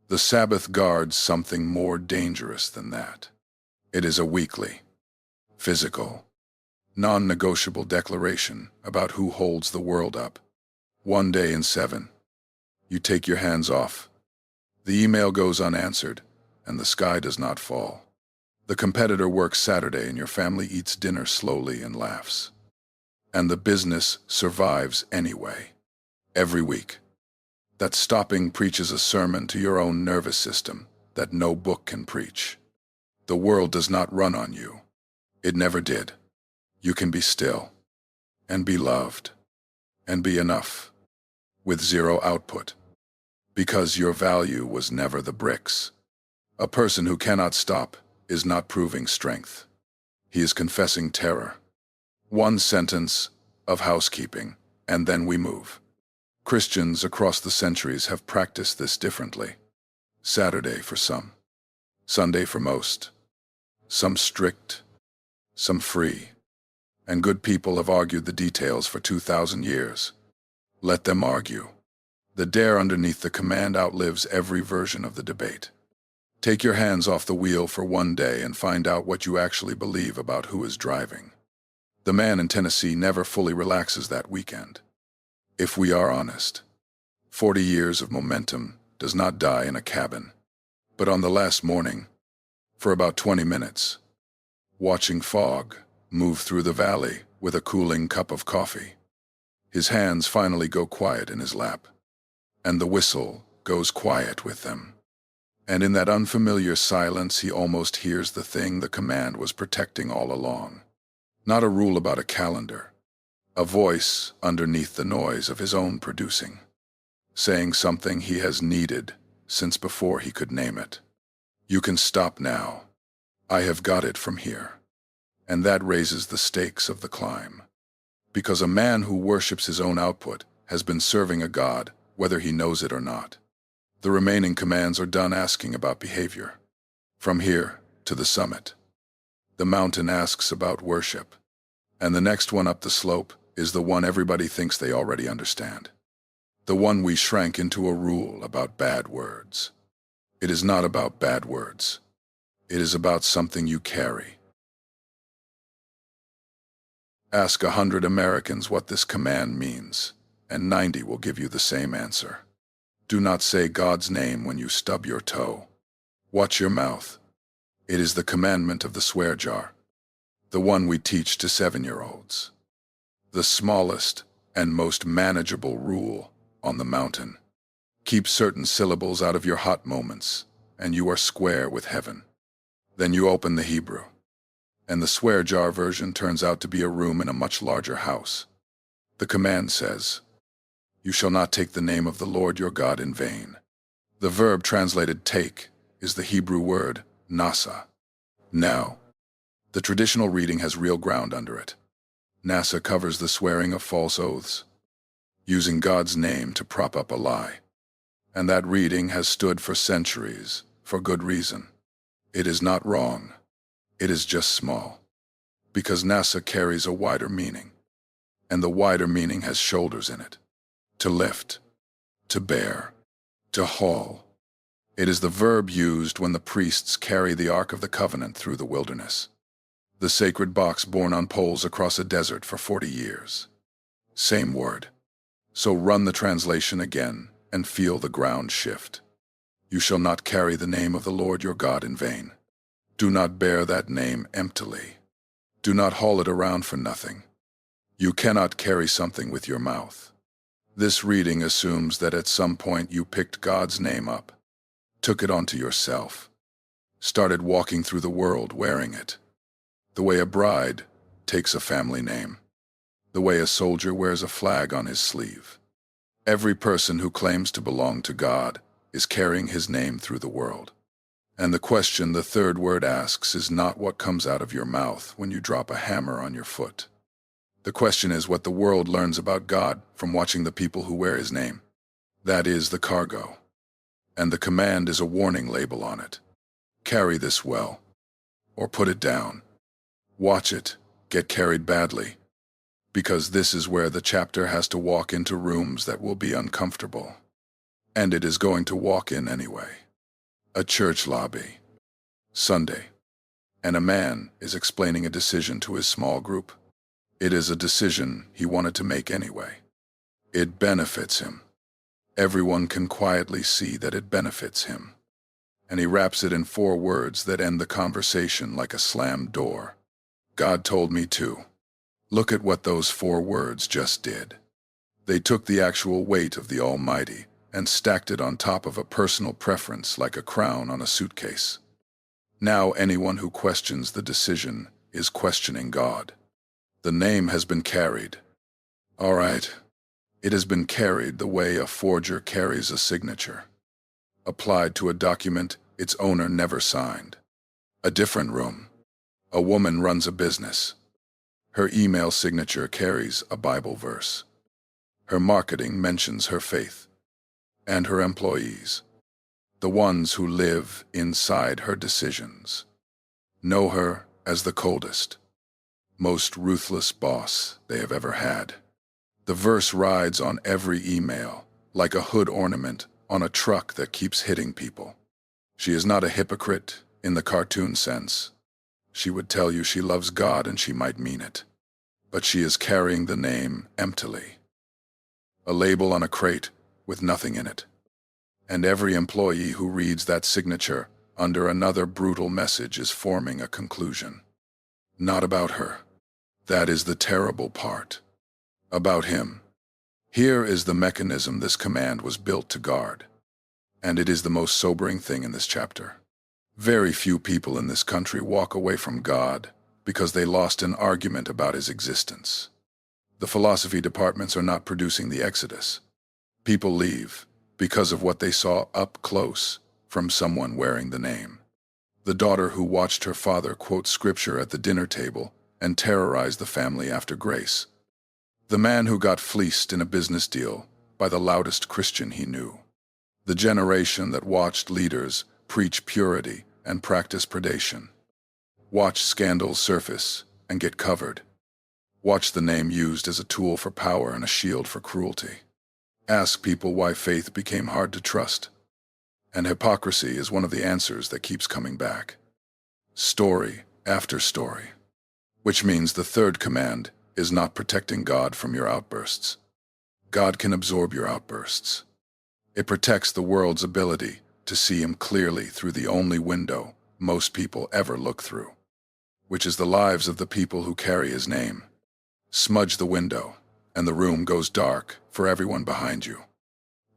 S1: The Sabbath guards something more dangerous than that. It is a weekly, physical, non-negotiable declaration about who holds the world up. 1 day in 7. You take your hands off. The email goes unanswered, and the sky does not fall. The competitor works Saturday and your family eats dinner slowly and laughs. And the business survives anyway. Every week. That stopping preaches a sermon to your own nervous system that no book can preach. The world does not run on you. It never did. You can be still, and be loved, and be enough, with zero output, because your value was never the bricks. A person who cannot stop is not proving strength. He is confessing terror. 1 sentence of housekeeping, and then we move. Christians across the centuries have practiced this differently. Saturday for some, Sunday for most, some strict, some free, and good people have argued the details for 2,000 years. Let them argue. The dare underneath the command outlives every version of the debate. Take your hands off the wheel for 1 day and find out what you actually believe about who is driving. The man in Tennessee never fully relaxes that weekend. If we are honest, 40 years of momentum does not die in a cabin, but on the last morning, for about 20 minutes, watching fog move through the valley with a cooling cup of coffee. His hands finally go quiet in his lap, and the whistle goes quiet with them. And in that unfamiliar silence, he almost hears the thing the command was protecting all along. Not a rule about a calendar. A voice underneath the noise of his own producing, saying something he has needed since before he could name it. You can stop now. I have got it from here. And that raises the stakes of the climb. Because a man who worships his own output has been serving a god, whether he knows it or not. The remaining commands are done asking about behavior. From here to the summit. The mountain asks about worship. And the next one up the slope is the one everybody thinks they already understand. The one we shrank into a rule about bad words. It is not about bad words. It is about something you carry. Ask 100 Americans what this command means, and 90 will give you the same answer. Do not say God's name when you stub your toe. Watch your mouth. It is the commandment of the swear jar, the one we teach to 7-year-olds. The smallest and most manageable rule on the mountain. Keep certain syllables out of your hot moments, and you are square with heaven. Then you open the Hebrew, and the swear jar version turns out to be a room in a much larger house. The command says, "You shall not take the name of the Lord your God in vain." The verb translated take is the Hebrew word nasa. Now, the traditional reading has real ground under it. NASA covers the swearing of false oaths, using God's name to prop up a lie. And that reading has stood for centuries, for good reason. It is not wrong. It is just small. Because NASA carries a wider meaning. And the wider meaning has shoulders in it. To lift, to bear, to haul. It is the verb used when the priests carry the Ark of the Covenant through the wilderness. The sacred box borne on poles across a desert for 40 years. Same word. So run the translation again and feel the ground shift. You shall not carry the name of the Lord your God in vain. Do not bear that name emptily. Do not haul it around for nothing. You cannot carry something with your mouth. This reading assumes that at some point you picked God's name up, took it onto yourself, started walking through the world wearing it. The way a bride takes a family name. The way a soldier wears a flag on his sleeve. Every person who claims to belong to God is carrying his name through the world. And the question the third word asks is not what comes out of your mouth when you drop a hammer on your foot. The question is what the world learns about God from watching the people who wear his name. That is the cargo. And the command is a warning label on it. Carry this well, or put it down. Watch it get carried badly, because this is where the chapter has to walk into rooms that will be uncomfortable. And it is going to walk in anyway. A church lobby. Sunday. And a man is explaining a decision to his small group. It is a decision he wanted to make anyway. It benefits him. Everyone can quietly see that it benefits him. And he wraps it in 4 words that end the conversation like a slammed door. God told me to. Look at what those 4 words just did. They took the actual weight of the Almighty and stacked it on top of a personal preference like a crown on a suitcase. Now anyone who questions the decision is questioning God. The name has been carried. All right. It has been carried the way a forger carries a signature. Applied to a document its owner never signed. A different room. A woman runs a business. Her email signature carries a Bible verse. Her marketing mentions her faith. And her employees, the ones who live inside her decisions, know her as the coldest, most ruthless boss they have ever had. The verse rides on every email, like a hood ornament on a truck that keeps hitting people. She is not a hypocrite in the cartoon sense. She would tell you she loves God and she might mean it. But she is carrying the name emptily. A label on a crate with nothing in it. And every employee who reads that signature under another brutal message is forming a conclusion. Not about her. That is the terrible part. About him. Here is the mechanism this command was built to guard. And it is the most sobering thing in this chapter. Very few people in this country walk away from God because they lost an argument about his existence. The philosophy departments are not producing the exodus. People leave because of what they saw up close from someone wearing the name. The daughter who watched her father quote scripture at the dinner table and terrorize the family after grace. The man who got fleeced in a business deal by the loudest Christian he knew. The generation that watched leaders preach purity and practice predation. Watch scandals surface and get covered. Watch the name used as a tool for power and a shield for cruelty. Ask people why faith became hard to trust. And hypocrisy is one of the answers that keeps coming back. Story after story. Which means the third command is not protecting God from your outbursts. God can absorb your outbursts. It protects the world's ability to see him clearly through the only window most people ever look through, which is the lives of the people who carry his name. Smudge the window, and the room goes dark for everyone behind you.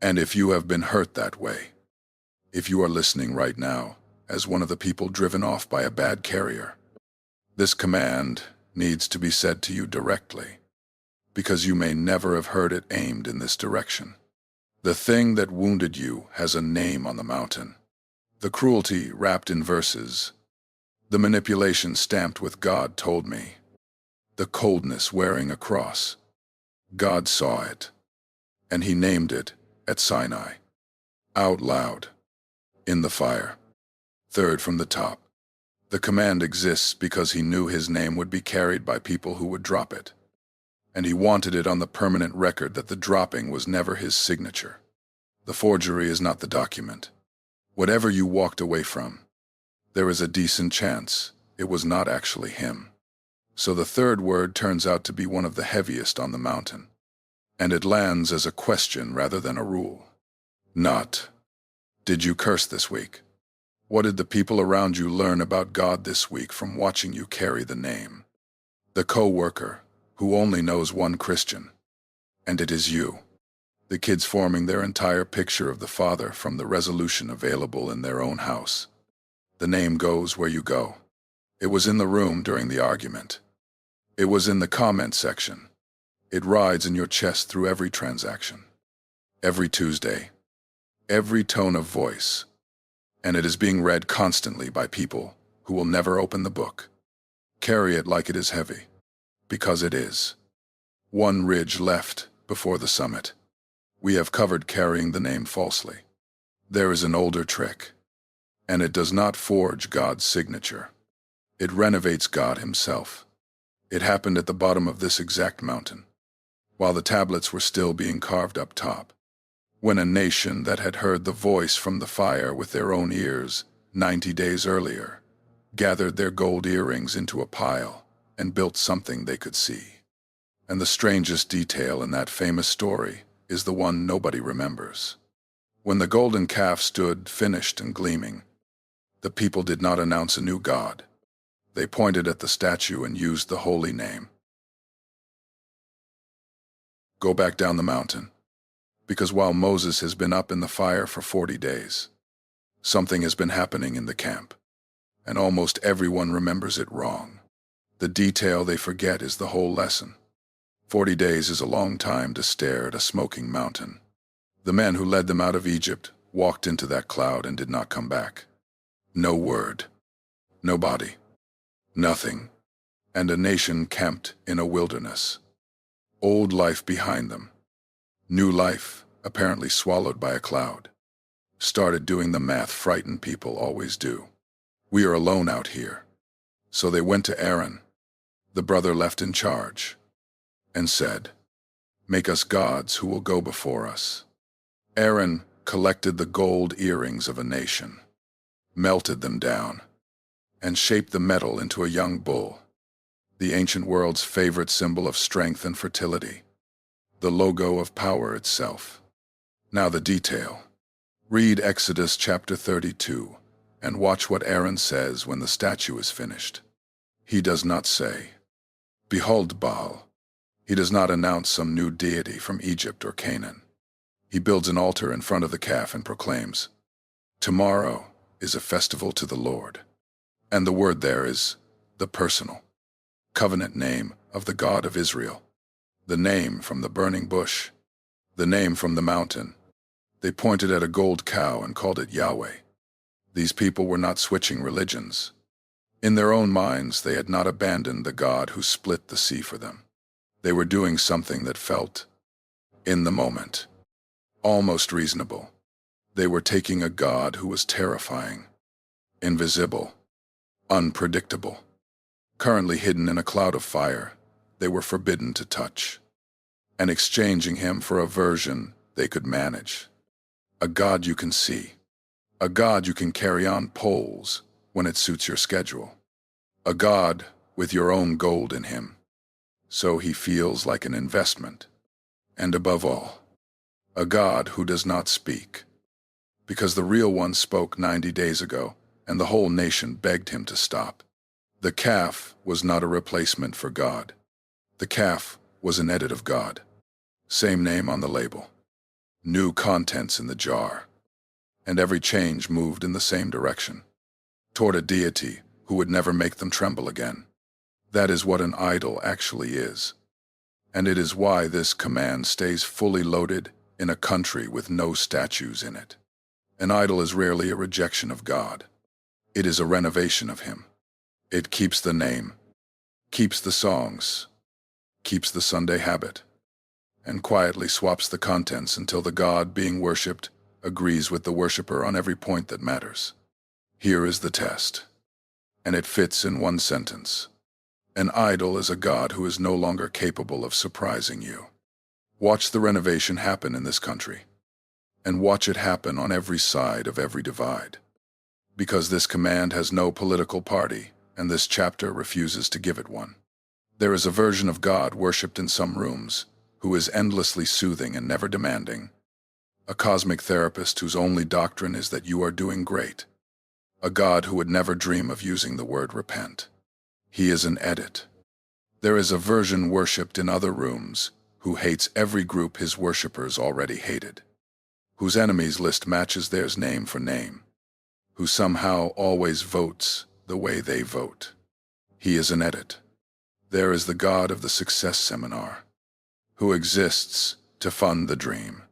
S1: And if you have been hurt that way, if you are listening right now as one of the people driven off by a bad carrier, this command needs to be said to you directly, because you may never have heard it aimed in this direction. The thing that wounded you has a name on the mountain. The cruelty wrapped in verses. The manipulation stamped with "God told me." The coldness wearing a cross. God saw it, and he named it at Sinai. Out loud. In the fire. Third from the top. The command exists because he knew his name would be carried by people who would drop it. And he wanted it on the permanent record that the dropping was never his signature. The forgery is not the document. Whatever you walked away from, there is a decent chance it was not actually him. So the third word turns out to be one of the heaviest on the mountain. And it lands as a question rather than a rule. Not, did you curse this week? What did the people around you learn about God this week from watching you carry the name? The co-worker, who only knows one Christian. And it is you. The kids forming their entire picture of the Father from the resolution available in their own house. The name goes where you go. It was in the room during the argument. It was in the comment section. It rides in your chest through every transaction. Every Tuesday. Every tone of voice. And it is being read constantly by people who will never open the book. Carry it like it is heavy. Because it is. One ridge left before the summit. We have covered carrying the name falsely. There is an older trick. And it does not forge God's signature. It renovates God himself. It happened at the bottom of this exact mountain, while the tablets were still being carved up top. When a nation that had heard the voice from the fire with their own ears 90 days earlier gathered their gold earrings into a pile and built something they could see. And the strangest detail in that famous story is the one nobody remembers. When the golden calf stood finished and gleaming, the people did not announce a new god. They pointed at the statue and used the holy name. Go back down the mountain. Because while Moses has been up in the fire for 40 days, something has been happening in the camp, and almost everyone remembers it wrong. The detail they forget is the whole lesson. 40 days is a long time to stare at a smoking mountain. The men who led them out of Egypt walked into that cloud and did not come back. No word. No body. Nothing. And a nation camped in a wilderness. Old life behind them. New life, apparently swallowed by a cloud. Started doing the math frightened people always do. We are alone out here. So they went to Aaron, the brother left in charge, and said, "Make us gods who will go before us." Aaron collected the gold earrings of a nation, melted them down, and shaped the metal into a young bull, the ancient world's favorite symbol of strength and fertility, the logo of power itself. Now the detail. Read Exodus chapter 32 and watch what Aaron says when the statue is finished. He does not say, "Behold Baal." He does not announce some new deity from Egypt or Canaan. He builds an altar in front of the calf and proclaims, "Tomorrow is a festival to the Lord." And the word there is the personal, covenant name of the God of Israel, the name from the burning bush, the name from the mountain. They pointed at a gold cow and called it Yahweh. These people were not switching religions. In their own minds, they had not abandoned the God who split the sea for them. They were doing something that felt, in the moment, almost reasonable. They were taking a God who was terrifying, invisible, unpredictable, currently hidden in a cloud of fire, they were forbidden to touch, and exchanging him for a version they could manage. A God you can see. A God you can carry on poles when it suits your schedule. A God with your own gold in him, so he feels like an investment. And above all, a God who does not speak, because the real one spoke 90 days ago, and the whole nation begged him to stop. The calf was not a replacement for God. The calf was an edit of God. Same name on the label. New contents in the jar. And every change moved in the same direction, toward a deity who would never make them tremble again. That is what an idol actually is. And it is why this command stays fully loaded in a country with no statues in it. An idol is rarely a rejection of God. It is a renovation of him. It keeps the name, keeps the songs, keeps the Sunday habit, and quietly swaps the contents until the God being worshipped agrees with the worshiper on every point that matters. Here is the test, and it fits in one sentence. An idol is a God who is no longer capable of surprising you. Watch the renovation happen in this country, and watch it happen on every side of every divide. Because this command has no political party, and this chapter refuses to give it one. There is a version of God worshipped in some rooms, who is endlessly soothing and never demanding. A cosmic therapist whose only doctrine is that you are doing great. A God who would never dream of using the word repent. He is an edit. There is a version worshipped in other rooms, who hates every group his worshippers already hated. Whose enemies list matches theirs name for name. Who somehow always votes the way they vote. He is an edit. There is the God of the success seminar, who exists to fund the dream.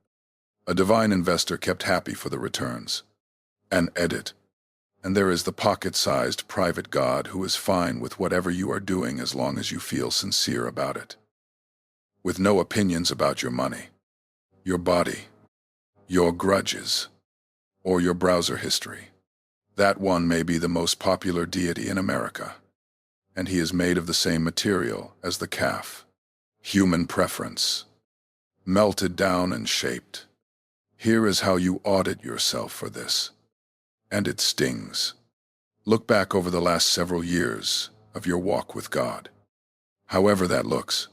S1: A divine investor kept happy for the returns. An edit. And there is the pocket-sized private God who is fine with whatever you are doing as long as you feel sincere about it. With no opinions about your money, your body, your grudges, or your browser history. That one may be the most popular deity in America, and he is made of the same material as the calf. Human preference. Melted down and shaped. Here is how you audit yourself for this. And it stings. Look back over the last several years of your walk with God, however that looks,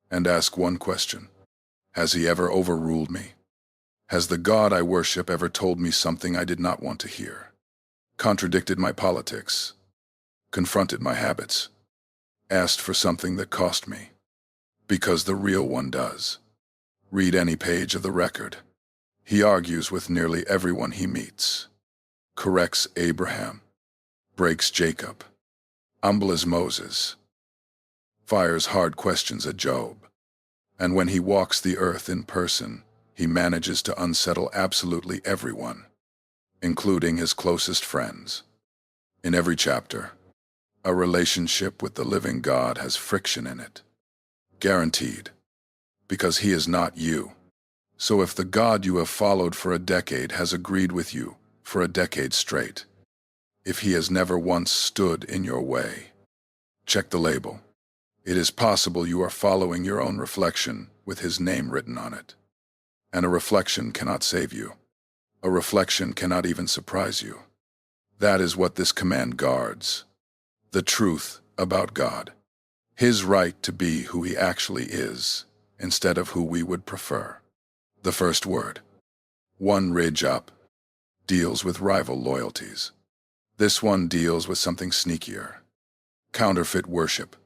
S1: and ask one question. Has he ever overruled me? Has the God I worship ever told me something I did not want to hear? Contradicted my politics, confronted my habits, asked for something that cost me? Because the real one does. Read any page of the record. He argues with nearly everyone he meets. Corrects Abraham. Breaks Jacob. Humble as Moses. Fires hard questions at Job. And when he walks the earth in person, he manages to unsettle absolutely everyone, including his closest friends. In every chapter, a relationship with the living God has friction in it. Guaranteed. Because he is not you. So if the God you have followed for a decade has agreed with you for a decade straight, if he has never once stood in your way, check the label. It is possible you are following your own reflection with his name written on it. And a reflection cannot save you. A reflection cannot even surprise you. That is what this command guards. The truth about God. His right to be who he actually is, instead of who we would prefer. The first word, one ridge up, deals with rival loyalties. This one deals with something sneakier. Counterfeit worship.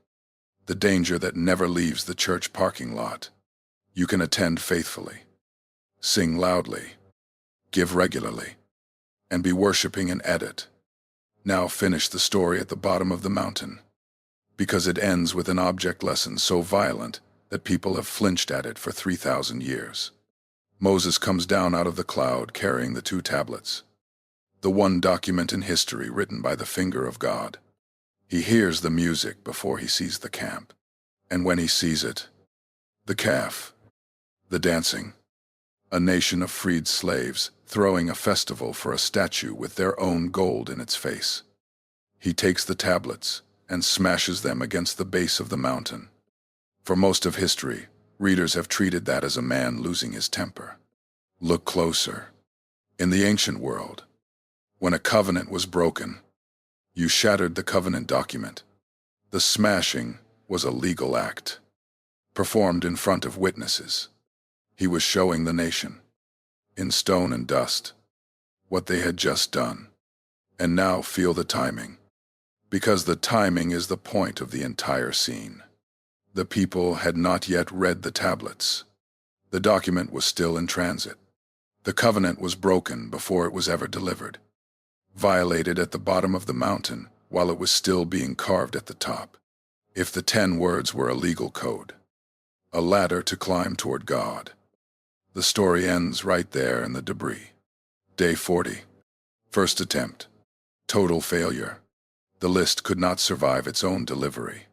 S1: The danger that never leaves the church parking lot. You can attend faithfully, sing loudly, give regularly, and be worshiping an edit. Now finish the story at the bottom of the mountain, because it ends with an object lesson so violent that people have flinched at it for 3,000 years. Moses comes down out of the cloud carrying the 2 tablets, the one document in history written by the finger of God. He hears the music before he sees the camp, and when he sees it, the calf, the dancing, a nation of freed slaves throwing a festival for a statue with their own gold in its face. He takes the tablets and smashes them against the base of the mountain. For most of history, readers have treated that as a man losing his temper. Look closer. In the ancient world, when a covenant was broken, you shattered the covenant document. The smashing was a legal act, performed in front of witnesses. He was showing the nation, in stone and dust, what they had just done. And now feel the timing, because the timing is the point of the entire scene. The people had not yet read the tablets. The document was still in transit. The covenant was broken before it was ever delivered, violated at the bottom of the mountain while it was still being carved at the top. If the 10 words were a legal code, a ladder to climb toward God, the story ends right there in the debris. Day 40. First attempt. Total failure. The list could not survive its own delivery.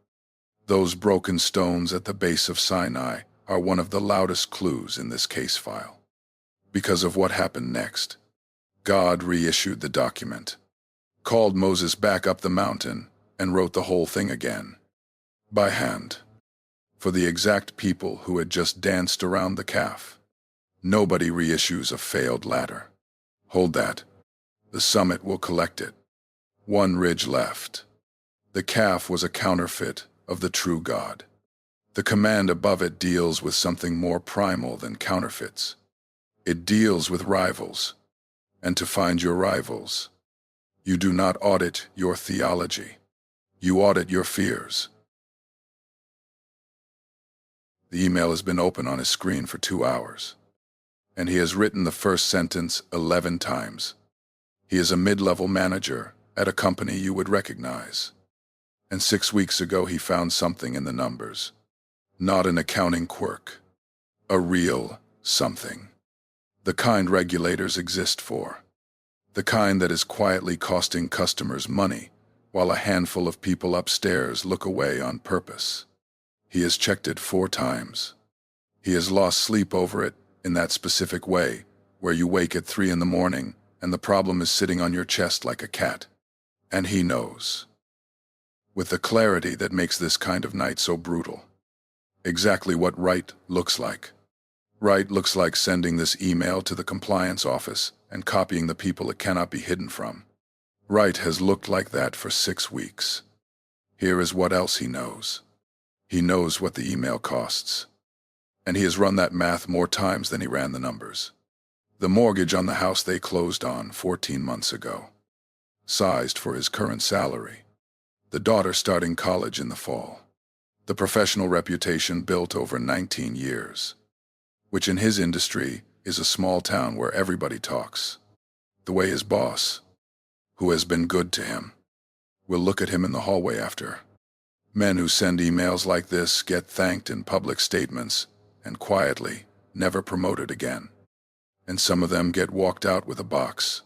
S1: Those broken stones at the base of Sinai are one of the loudest clues in this case file. Because of what happened next, God reissued the document, called Moses back up the mountain, and wrote the whole thing again, by hand, for the exact people who had just danced around the calf. Nobody reissues a failed ladder. Hold that. The summit will collect it. One ridge left. The calf was a counterfeit of the true God. The command above it deals with something more primal than counterfeits. It deals with rivals. And to find your rivals, you do not audit your theology. You audit your fears. The email has been open on his screen for 2 hours, and he has written the first sentence 11 times. He is a mid-level manager at a company you would recognize. And 6 weeks ago he found something in the numbers. Not an accounting quirk. A real something. The kind regulators exist for. The kind that is quietly costing customers money while a handful of people upstairs look away on purpose. He has checked it 4 times. He has lost sleep over it in that specific way, where you wake at 3 in the morning and the problem is sitting on your chest like a cat. And he knows. With the clarity that makes this kind of night so brutal. Exactly what right looks like. Right looks like sending this email to the compliance office and copying the people it cannot be hidden from. Right has looked like that for 6 weeks. Here is what else he knows. He knows what the email costs. And he has run that math more times than he ran the numbers. The mortgage on the house they closed on 14 months ago. Sized for his current salary. The daughter starting college in the fall. The professional reputation built over 19 years. Which in his industry is a small town where everybody talks. The way his boss, who has been good to him, will look at him in the hallway after. Men who send emails like this get thanked in public statements and quietly never promoted again. And some of them get walked out with a box.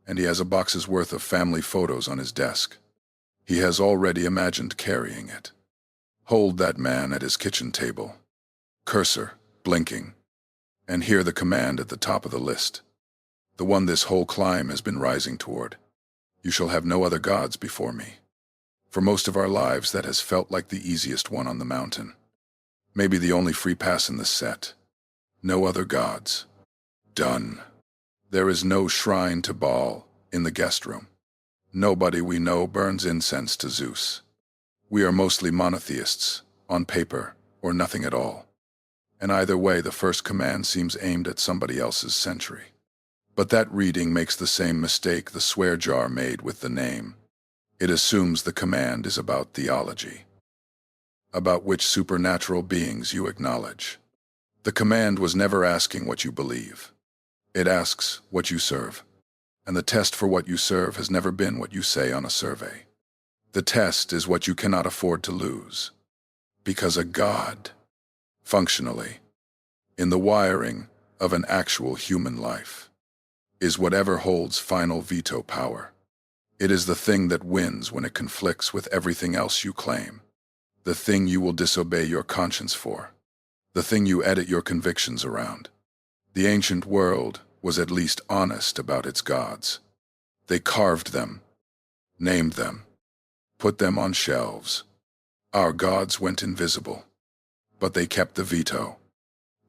S1: And he has a box's worth of family photos on his desk. He has already imagined carrying it. Hold that man at his kitchen table. Cursor, blinking. And hear the command at the top of the list. The one this whole climb has been rising toward. You shall have no other gods before me. For most of our lives, that has felt like the easiest one on the mountain. Maybe the only free pass in the set. No other gods. Done. There is no shrine to Baal in the guest room. Nobody we know burns incense to Zeus. We are mostly monotheists, on paper, or nothing at all. And either way, the first command seems aimed at somebody else's century. But that reading makes the same mistake the swear jar made with the name. It assumes the command is about theology. About which supernatural beings you acknowledge. The command was never asking what you believe. It asks what you serve. And the test for what you serve has never been what you say on a survey. The test is what you cannot afford to lose. Because a God, functionally, in the wiring of an actual human life, is whatever holds final veto power. It is the thing that wins when it conflicts with everything else you claim. The thing you will disobey your conscience for. The thing you edit your convictions around. The ancient world was at least honest about its gods. They carved them, named them, put them on shelves. Our gods went invisible. But they kept the veto,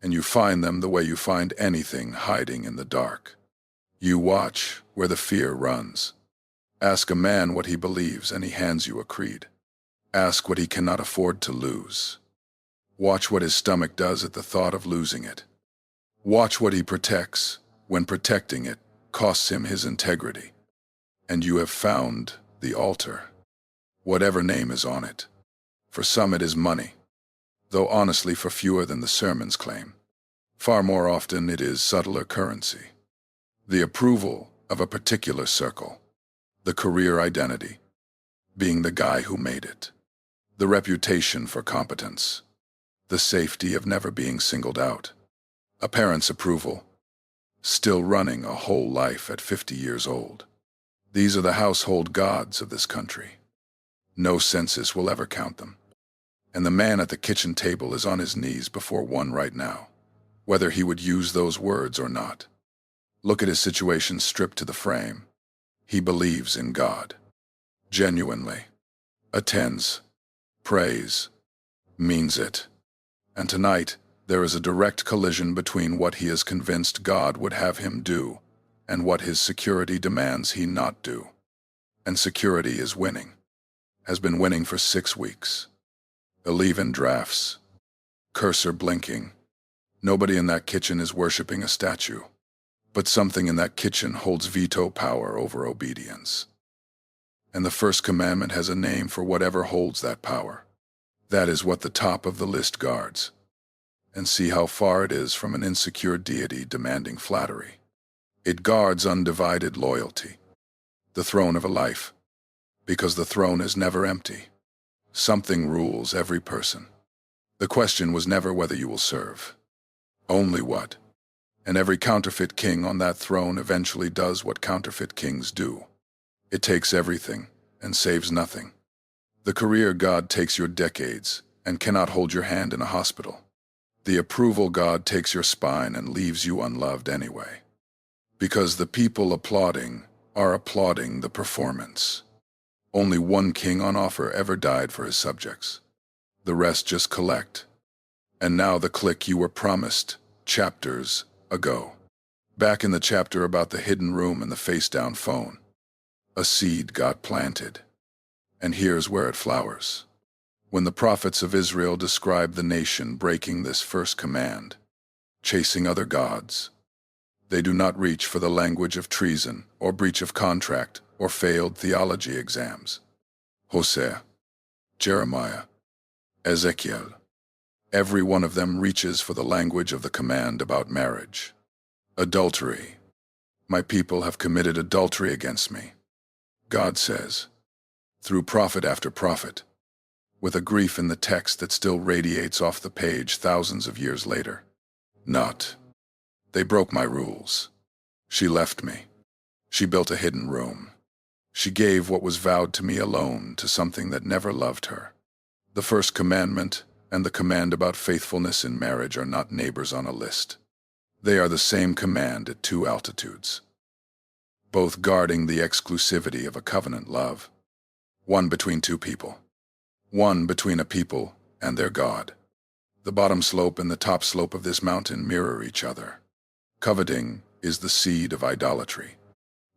S1: and you find them the way you find anything hiding in the dark. You watch where the fear runs. Ask a man what he believes, and he hands you a creed. Ask what he cannot afford to lose. Watch what his stomach does at the thought of losing it. Watch what he protects when protecting it costs him his integrity. And you have found the altar, whatever name is on it. For some it is money, though honestly for fewer than the sermons claim. Far more often it is subtler currency. The approval of a particular circle, the career identity, being the guy who made it, the reputation for competence, the safety of never being singled out, a parent's approval, still running a whole life at 50 years old. These are the household gods of this country. No census will ever count them. And the man at the kitchen table is on his knees before one right now, whether he would use those words or not. Look at his situation stripped to the frame. He believes in God. Genuinely. Attends. Prays. Means it. And tonight, there is a direct collision between what he is convinced God would have him do and what his security demands he not do. And security is winning. Has been winning for 6 weeks. 11 drafts. Cursor blinking. Nobody in that kitchen is worshiping a statue. But something in that kitchen holds veto power over obedience. And the first commandment has a name for whatever holds that power. That is what the top of the list guards. And see how far it is from an insecure deity demanding flattery. It guards undivided loyalty. The throne of a life. Because the throne is never empty. Something rules every person. The question was never whether you will serve. Only what. And every counterfeit king on that throne eventually does what counterfeit kings do. It takes everything and saves nothing. The career god takes your decades and cannot hold your hand in a hospital. The approval god takes your spine and leaves you unloved anyway. Because the people applauding are applauding the performance. Only one king on offer ever died for his subjects. The rest just collect. And now the click you were promised chapters ago. Back in the chapter about the hidden room and the face-down phone. A seed got planted. And here's where it flowers. When the prophets of Israel describe the nation breaking this first command, chasing other gods, they do not reach for the language of treason or breach of contract or failed theology exams. Hosea, Jeremiah, Ezekiel. Every one of them reaches for the language of the command about marriage. Adultery. My people have committed adultery against me. God says, through prophet after prophet, with a grief in the text that still radiates off the page thousands of years later. Not. They broke my rules. She left me. She built a hidden room. She gave what was vowed to me alone to something that never loved her. The first commandment and the command about faithfulness in marriage are not neighbors on a list. They are the same command at 2 altitudes. Both guarding the exclusivity of a covenant love. One between 2 people. One between a people and their God. The bottom slope and the top slope of this mountain mirror each other. Coveting is the seed of idolatry.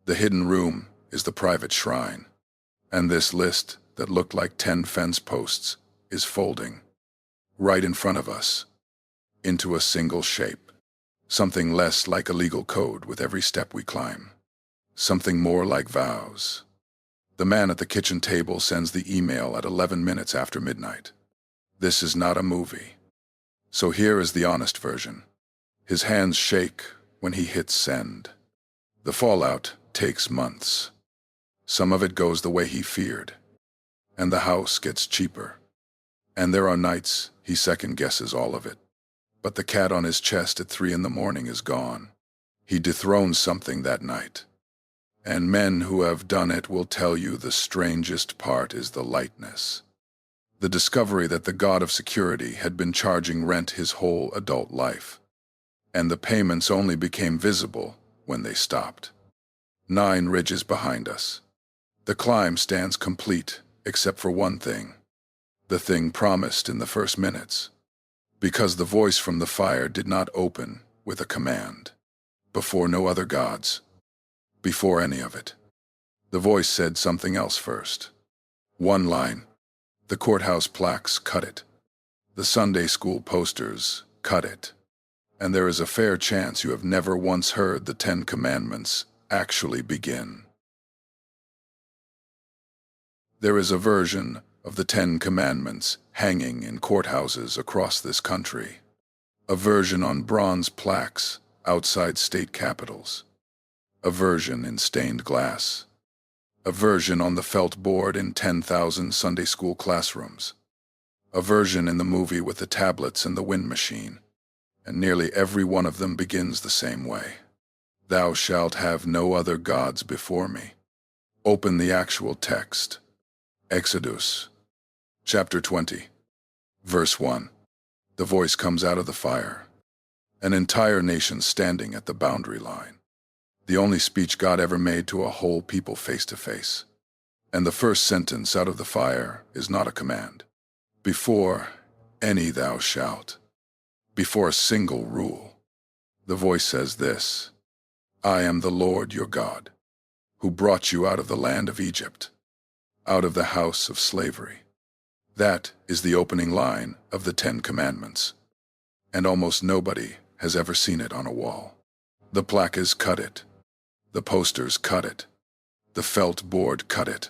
S1: The hidden room is the private shrine. And this list that looked like 10 fence posts is folding. Right in front of us. Into a single shape. Something less like a legal code with every step we climb. Something more like vows. The man at the kitchen table sends the email at 11 minutes after midnight. This is not a movie. So here is the honest version. His hands shake when he hits send. The fallout takes months. Some of it goes the way he feared. And the house gets cheaper. And there are nights he second-guesses all of it. But the cat on his chest at 3 in the morning is gone. He dethrones something that night. And men who have done it will tell you the strangest part is the lightness. The discovery that the god of security had been charging rent his whole adult life. And the payments only became visible when they stopped. 9 ridges behind us. The climb stands complete, except for one thing. The thing promised in the first minutes. Because the voice from the fire did not open with a command. Before no other gods. Before any of it. The voice said something else first. One line. The courthouse plaques, cut it. The Sunday school posters, cut it. And there is a fair chance you have never once heard the 10 Commandments actually begin. There is a version of the 10 Commandments hanging in courthouses across this country. A version on bronze plaques outside state capitals. A version in stained glass. A version on the felt board in 10,000 Sunday school classrooms. A version in the movie with the tablets and the wind machine. And nearly every one of them begins the same way. Thou shalt have no other gods before me. Open the actual text. Exodus, chapter 20, verse 1. The voice comes out of the fire. An entire nation standing at the boundary line. The only speech God ever made to a whole people face to face. And the first sentence out of the fire is not a command. Before any thou shalt. Before a single rule. The voice says this: I am the Lord your God, who brought you out of the land of Egypt, out of the house of slavery. That is the opening line of the 10 Commandments. And almost nobody has ever seen it on a wall. The plaques cut it. The posters cut it. The felt board cut it.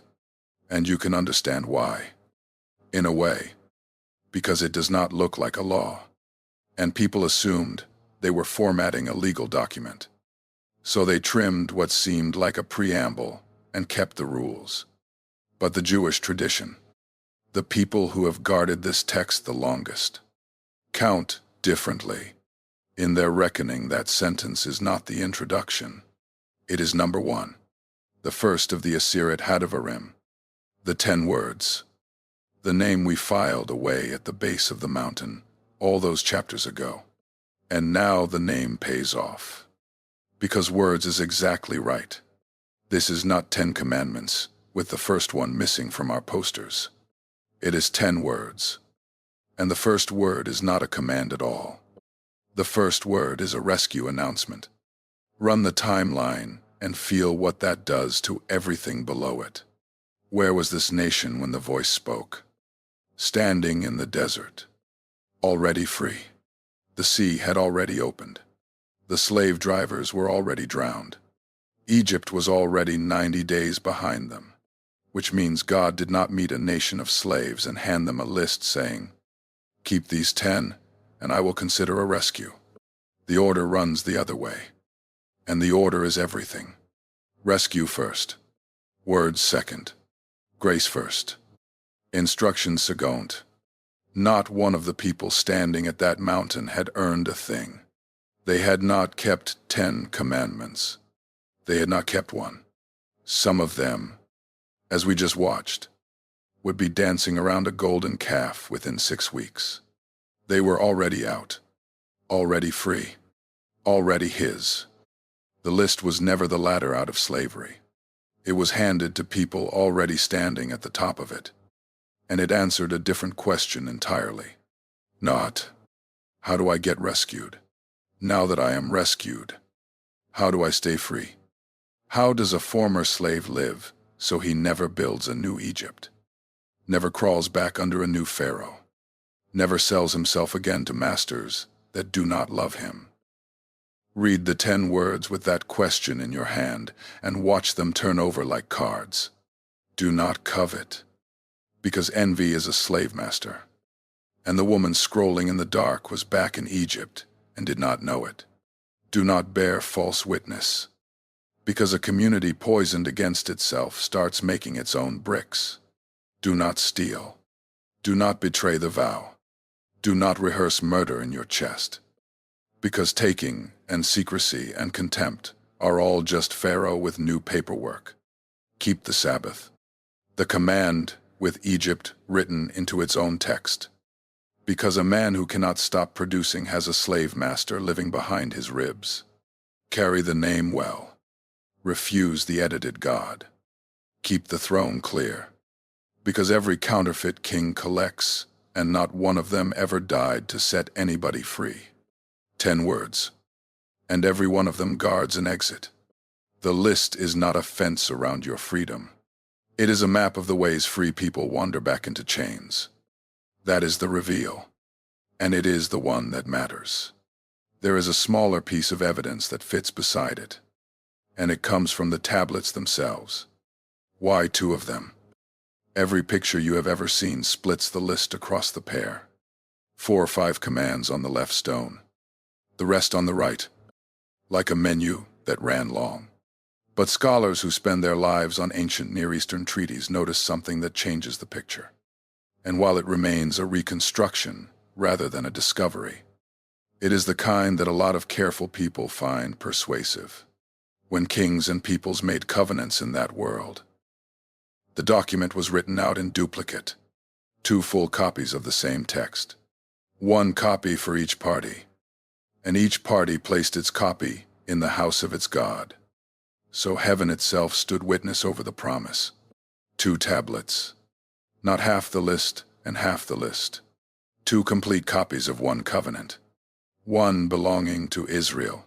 S1: And you can understand why. In a way. Because it does not look like a law. And people assumed they were formatting a legal document. So they trimmed what seemed like a preamble and kept the rules. But the Jewish tradition, the people who have guarded this text the longest, count differently. In their reckoning, that sentence is not the introduction. It is number 1, the first of the Asirat Hadavarim, the 10 words, the name we filed away at the base of the mountain all those chapters ago. And now the name pays off. Because words is exactly right. This is not 10 commandments, with the first one missing from our posters. It is 10 words. And the first word is not a command at all. The first word is a rescue announcement. Run the timeline and feel what that does to everything below it. Where was this nation when the voice spoke? Standing in the desert. Already free. The sea had already opened. The slave drivers were already drowned. Egypt was already 90 days behind them, which means God did not meet a nation of slaves and hand them a list saying, keep these 10, and I will consider a rescue. The order runs the other way. And the order is everything. Rescue first. Words second. Grace first. Instructions second. Not one of the people standing at that mountain had earned a thing. They had not kept 10 commandments. They had not kept one. Some of them, as we just watched, would be dancing around a golden calf within 6 weeks. They were already out, already free, already his. The list was never the ladder out of slavery. It was handed to people already standing at the top of it. And it answered a different question entirely. Not, how do I get rescued? Now that I am rescued, how do I stay free? How does a former slave live so he never builds a new Egypt? Never crawls back under a new Pharaoh? Never sells himself again to masters that do not love him? Read the 10 words with that question in your hand and watch them turn over like cards. Do not covet. Because envy is a slave master. And the woman scrolling in the dark was back in Egypt and did not know it. Do not bear false witness. Because a community poisoned against itself starts making its own bricks. Do not steal. Do not betray the vow. Do not rehearse murder in your chest. Because taking and secrecy and contempt are all just Pharaoh with new paperwork. Keep the Sabbath. The command with Egypt written into its own text. Because a man who cannot stop producing has a slave master living behind his ribs. Carry the name well. Refuse the edited God. Keep the throne clear. Because every counterfeit king collects and not one of them ever died to set anybody free. 10 words, and every one of them guards an exit. The list is not a fence around your freedom. It is a map of the ways free people wander back into chains. That is the reveal, and it is the one that matters. There is a smaller piece of evidence that fits beside it, and it comes from the tablets themselves. Why 2 of them? Every picture you have ever seen splits the list across the pair. 4 or 5 commands on the left stone, the rest on the right, like a menu that ran long. But scholars who spend their lives on ancient Near Eastern treaties notice something that changes the picture. And while it remains a reconstruction rather than a discovery, it is the kind that a lot of careful people find persuasive. When kings and peoples made covenants in that world, the document was written out in duplicate, 2 full copies of the same text, 1 copy for each party, and each party placed its copy in the house of its God. So heaven itself stood witness over the promise. 2 tablets, not half the list and half the list. 2 complete copies of 1 covenant, 1 belonging to Israel,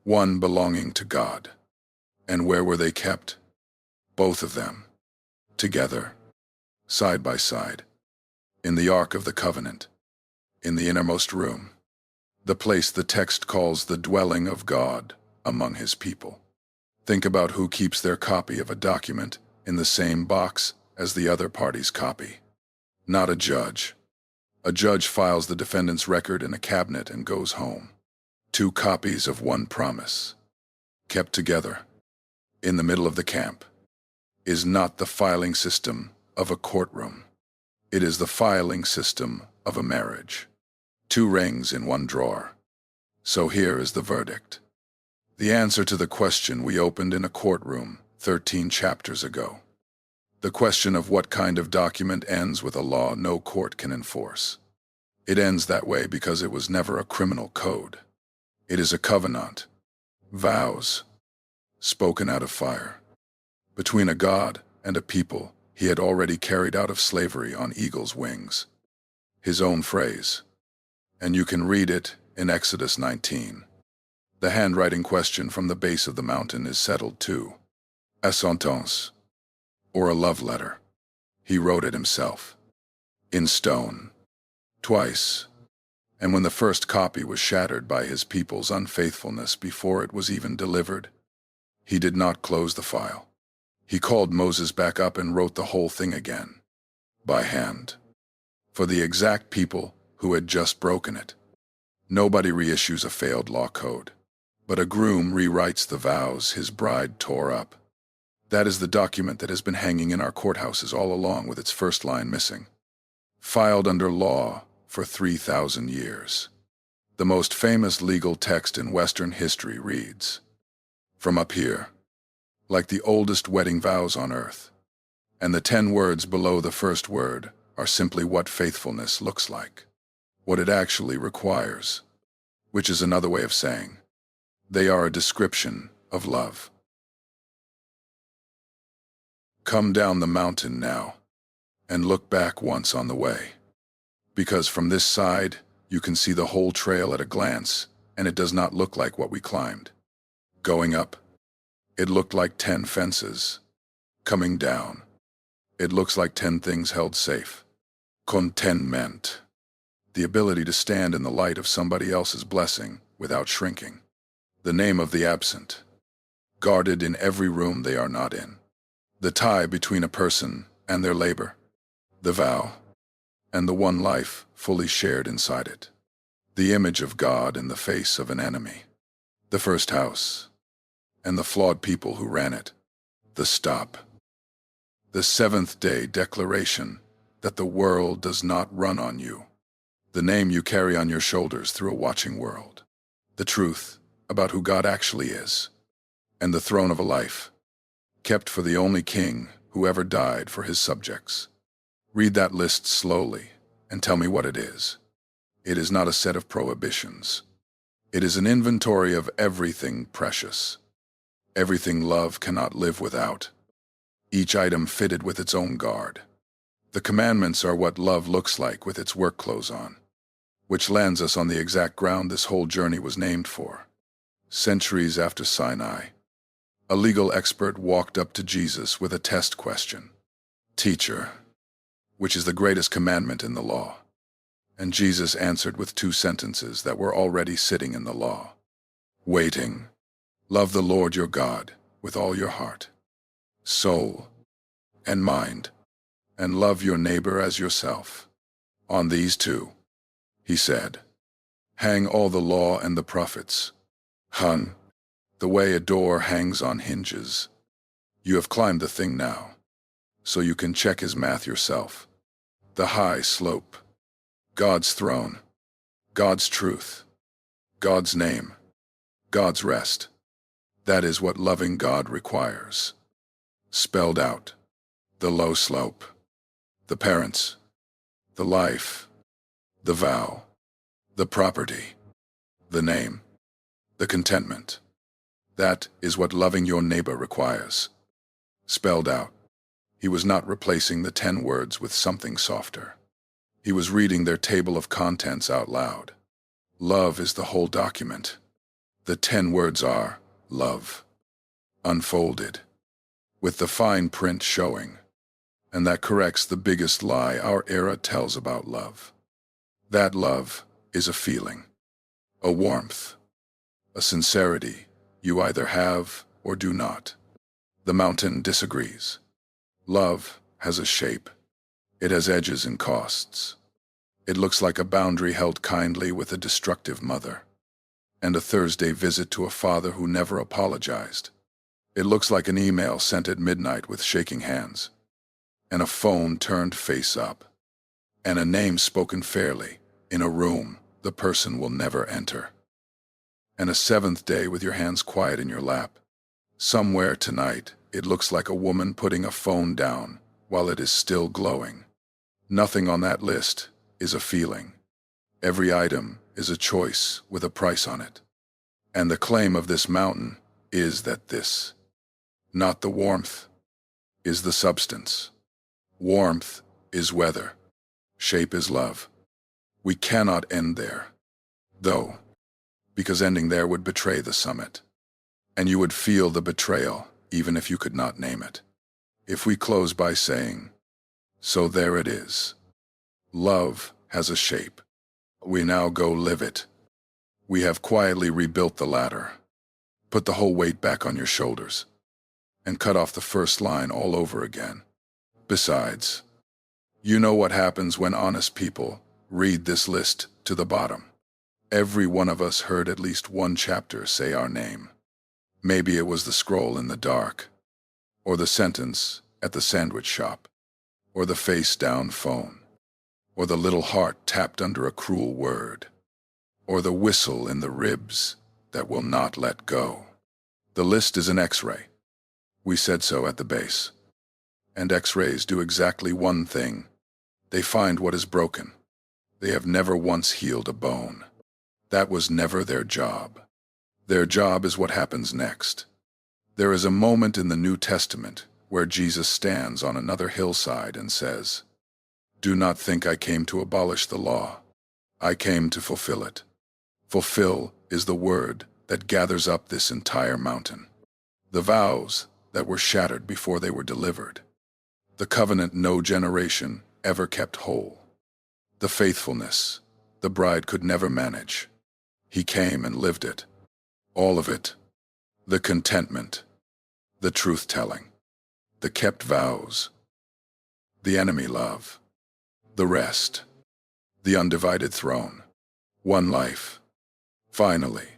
S1: 1 belonging to God. And where were they kept? Both of them, together, side by side, in the Ark of the Covenant, in the innermost room, the place the text calls the dwelling of God among his people. Think about who keeps their copy of a document in the same box as the other party's copy. Not a judge. A judge files the defendant's record in a cabinet and goes home. 2 copies of 1 promise, kept together, in the middle of the camp, is not the filing system of a courtroom. It is the filing system of a marriage. 2 rings in 1 drawer. So here is the verdict. The answer to the question we opened in a courtroom 13 chapters ago. The question of what kind of document ends with a law no court can enforce. It ends that way because it was never a criminal code. It is a covenant, vows, spoken out of fire, between a God and a people he had already carried out of slavery on eagle's wings. His own phrase. And you can read it in Exodus 19. The handwriting question from the base of the mountain is settled too. A sentence, or a love letter. He wrote it himself, in stone, twice. And when the first copy was shattered by his people's unfaithfulness before it was even delivered, he did not close the file. He called Moses back up and wrote the whole thing again, by hand, for the exact people who had just broken it. Nobody reissues a failed law code, but a groom rewrites the vows his bride tore up. That is the document that has been hanging in our courthouses all along with its first line missing. Filed under law for 3,000 years. The most famous legal text in Western history reads, from up here, like the oldest wedding vows on earth. And the 10 words below the first word are simply what faithfulness looks like, what it actually requires, which is another way of saying, they are a description of love. Come down the mountain now, and look back once on the way, because from this side you can see the whole trail at a glance, and it does not look like what we climbed. Going up, it looked like 10 fences. Coming down, it looks like 10 things held safe. Commandment, the ability to stand in the light of somebody else's blessing without shrinking. The name of the absent, guarded in every room they are not in. The tie between a person and their labor. The vow, and the one life fully shared inside it. The image of God in the face of an enemy. The first house, and the flawed people who ran it. The stop. The seventh-day declaration that the world does not run on you. The name you carry on your shoulders through a watching world. The truth about who God actually is. And the throne of a life, kept for the only king who ever died for his subjects. Read that list slowly and tell me what it is. It is not a set of prohibitions. It is an inventory of everything precious. Everything love cannot live without. Each item fitted with its own guard. The commandments are what love looks like with its work clothes on, which lands us on the exact ground this whole journey was named for. Centuries after Sinai, a legal expert walked up to Jesus with a test question. Teacher, which is the greatest commandment in the law? And Jesus answered with two sentences that were already sitting in the law. Waiting. Love the Lord your God with all your heart, soul, and mind, and love your neighbor as yourself. On these two, he said, hang all the law and the prophets. Hung, the way a door hangs on hinges. You have climbed the thing now, so you can check his math yourself. The high slope, God's throne, God's truth, God's name, God's rest. That is what loving God requires. Spelled out, the low slope, the parents, the life, the vow, the property, the name, the contentment. That is what loving your neighbor requires. Spelled out. He was not replacing the 10 words with something softer. He was reading their table of contents out loud. Love is the whole document. The 10 words are love, unfolded, with the fine print showing, and that corrects the biggest lie our era tells about love. That love is a feeling, a warmth, a sincerity you either have or do not. The mountain disagrees. Love has a shape. It has edges and costs. It looks like a boundary held kindly with a destructive mother, and a Thursday visit to a father who never apologized. It looks like an email sent at midnight with shaking hands, and a phone turned face up, and a name spoken fairly in a room the person will never enter, and a 7th day with your hands quiet in your lap. Somewhere tonight, it looks like a woman putting a phone down while it is still glowing. Nothing on that list is a feeling. Every item is a choice with a price on it. And the claim of this mountain is that this, not the warmth, is the substance. Warmth is weather. Shape is love. We cannot end there, though, because ending there would betray the summit. And you would feel the betrayal even if you could not name it. If we close by saying, so there it is. Love has a shape. We now go live it. We have quietly rebuilt the ladder, put the whole weight back on your shoulders, and cut off the first line all over again. Besides, you know what happens when honest people read this list to the bottom. Every one of us heard at least one chapter say our name. Maybe it was the scroll in the dark, or the sentence at the sandwich shop, or the face-down phone, or the little heart tapped under a cruel word, or the whistle in the ribs that will not let go. The list is an X-ray. We said so at the base. And X-rays do exactly one thing. They find what is broken. They have never once healed a bone. That was never their job. Their job is what happens next. There is a moment in the New Testament where Jesus stands on another hillside and says, "Do not think I came to abolish the law. I came to fulfill it." Fulfill is the word that gathers up this entire mountain. The vows that were shattered before they were delivered. The covenant no generation ever kept whole. The faithfulness the bride could never manage. He came and lived it. All of it. The contentment. The truth-telling. The kept vows. The enemy love. The rest. The undivided throne. One life. Finally.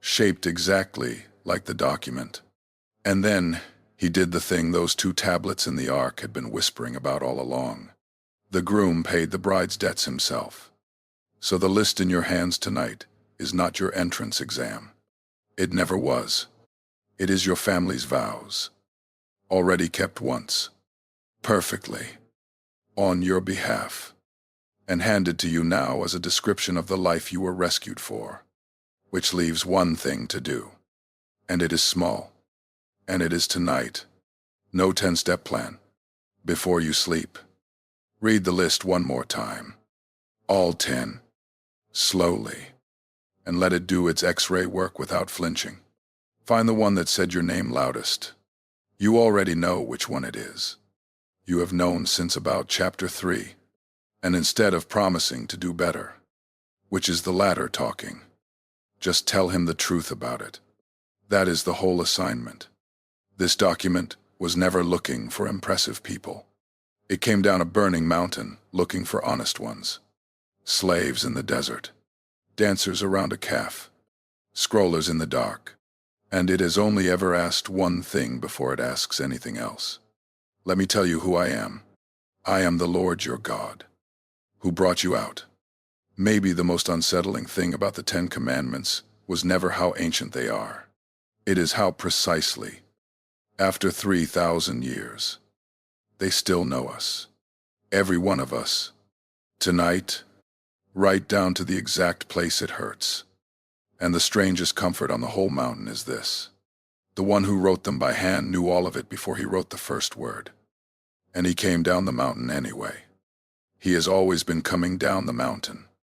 S1: Shaped exactly like the document. And then he did the thing those 2 tablets in the ark had been whispering about all along. The groom paid the bride's debts himself. So the list in your hands tonight is not your entrance exam. It never was. It is your family's vows. Already kept once. Perfectly. On your behalf. And handed to you now as a description of the life you were rescued for. Which leaves one thing to do. And it is small. And it is tonight. No 10-step plan. Before you sleep, Read the list one more time. All 10. Slowly. And let it do its X-ray work without flinching. Find the one that said your name loudest. You already know which one it is. You have known since about chapter 3. And instead of promising to do better, which is the latter talking, just tell him the truth about it. That is the whole assignment. This document was never looking for impressive people. It came down a burning mountain looking for honest ones. Slaves in the desert, dancers around a calf, scrollers in the dark. And it has only ever asked one thing before it asks anything else. Let me tell you who I am. I am the Lord your God, who brought you out. Maybe the most unsettling thing about the 10 Commandments was never how ancient they are. It is how precisely, after 3,000 years, they still know us. Every one of us. Tonight, right down to the exact place it hurts. And the strangest comfort on the whole mountain is this. The one who wrote them by hand knew all of it before he wrote the first word. And he came down the mountain anyway. He has always been coming down the mountain.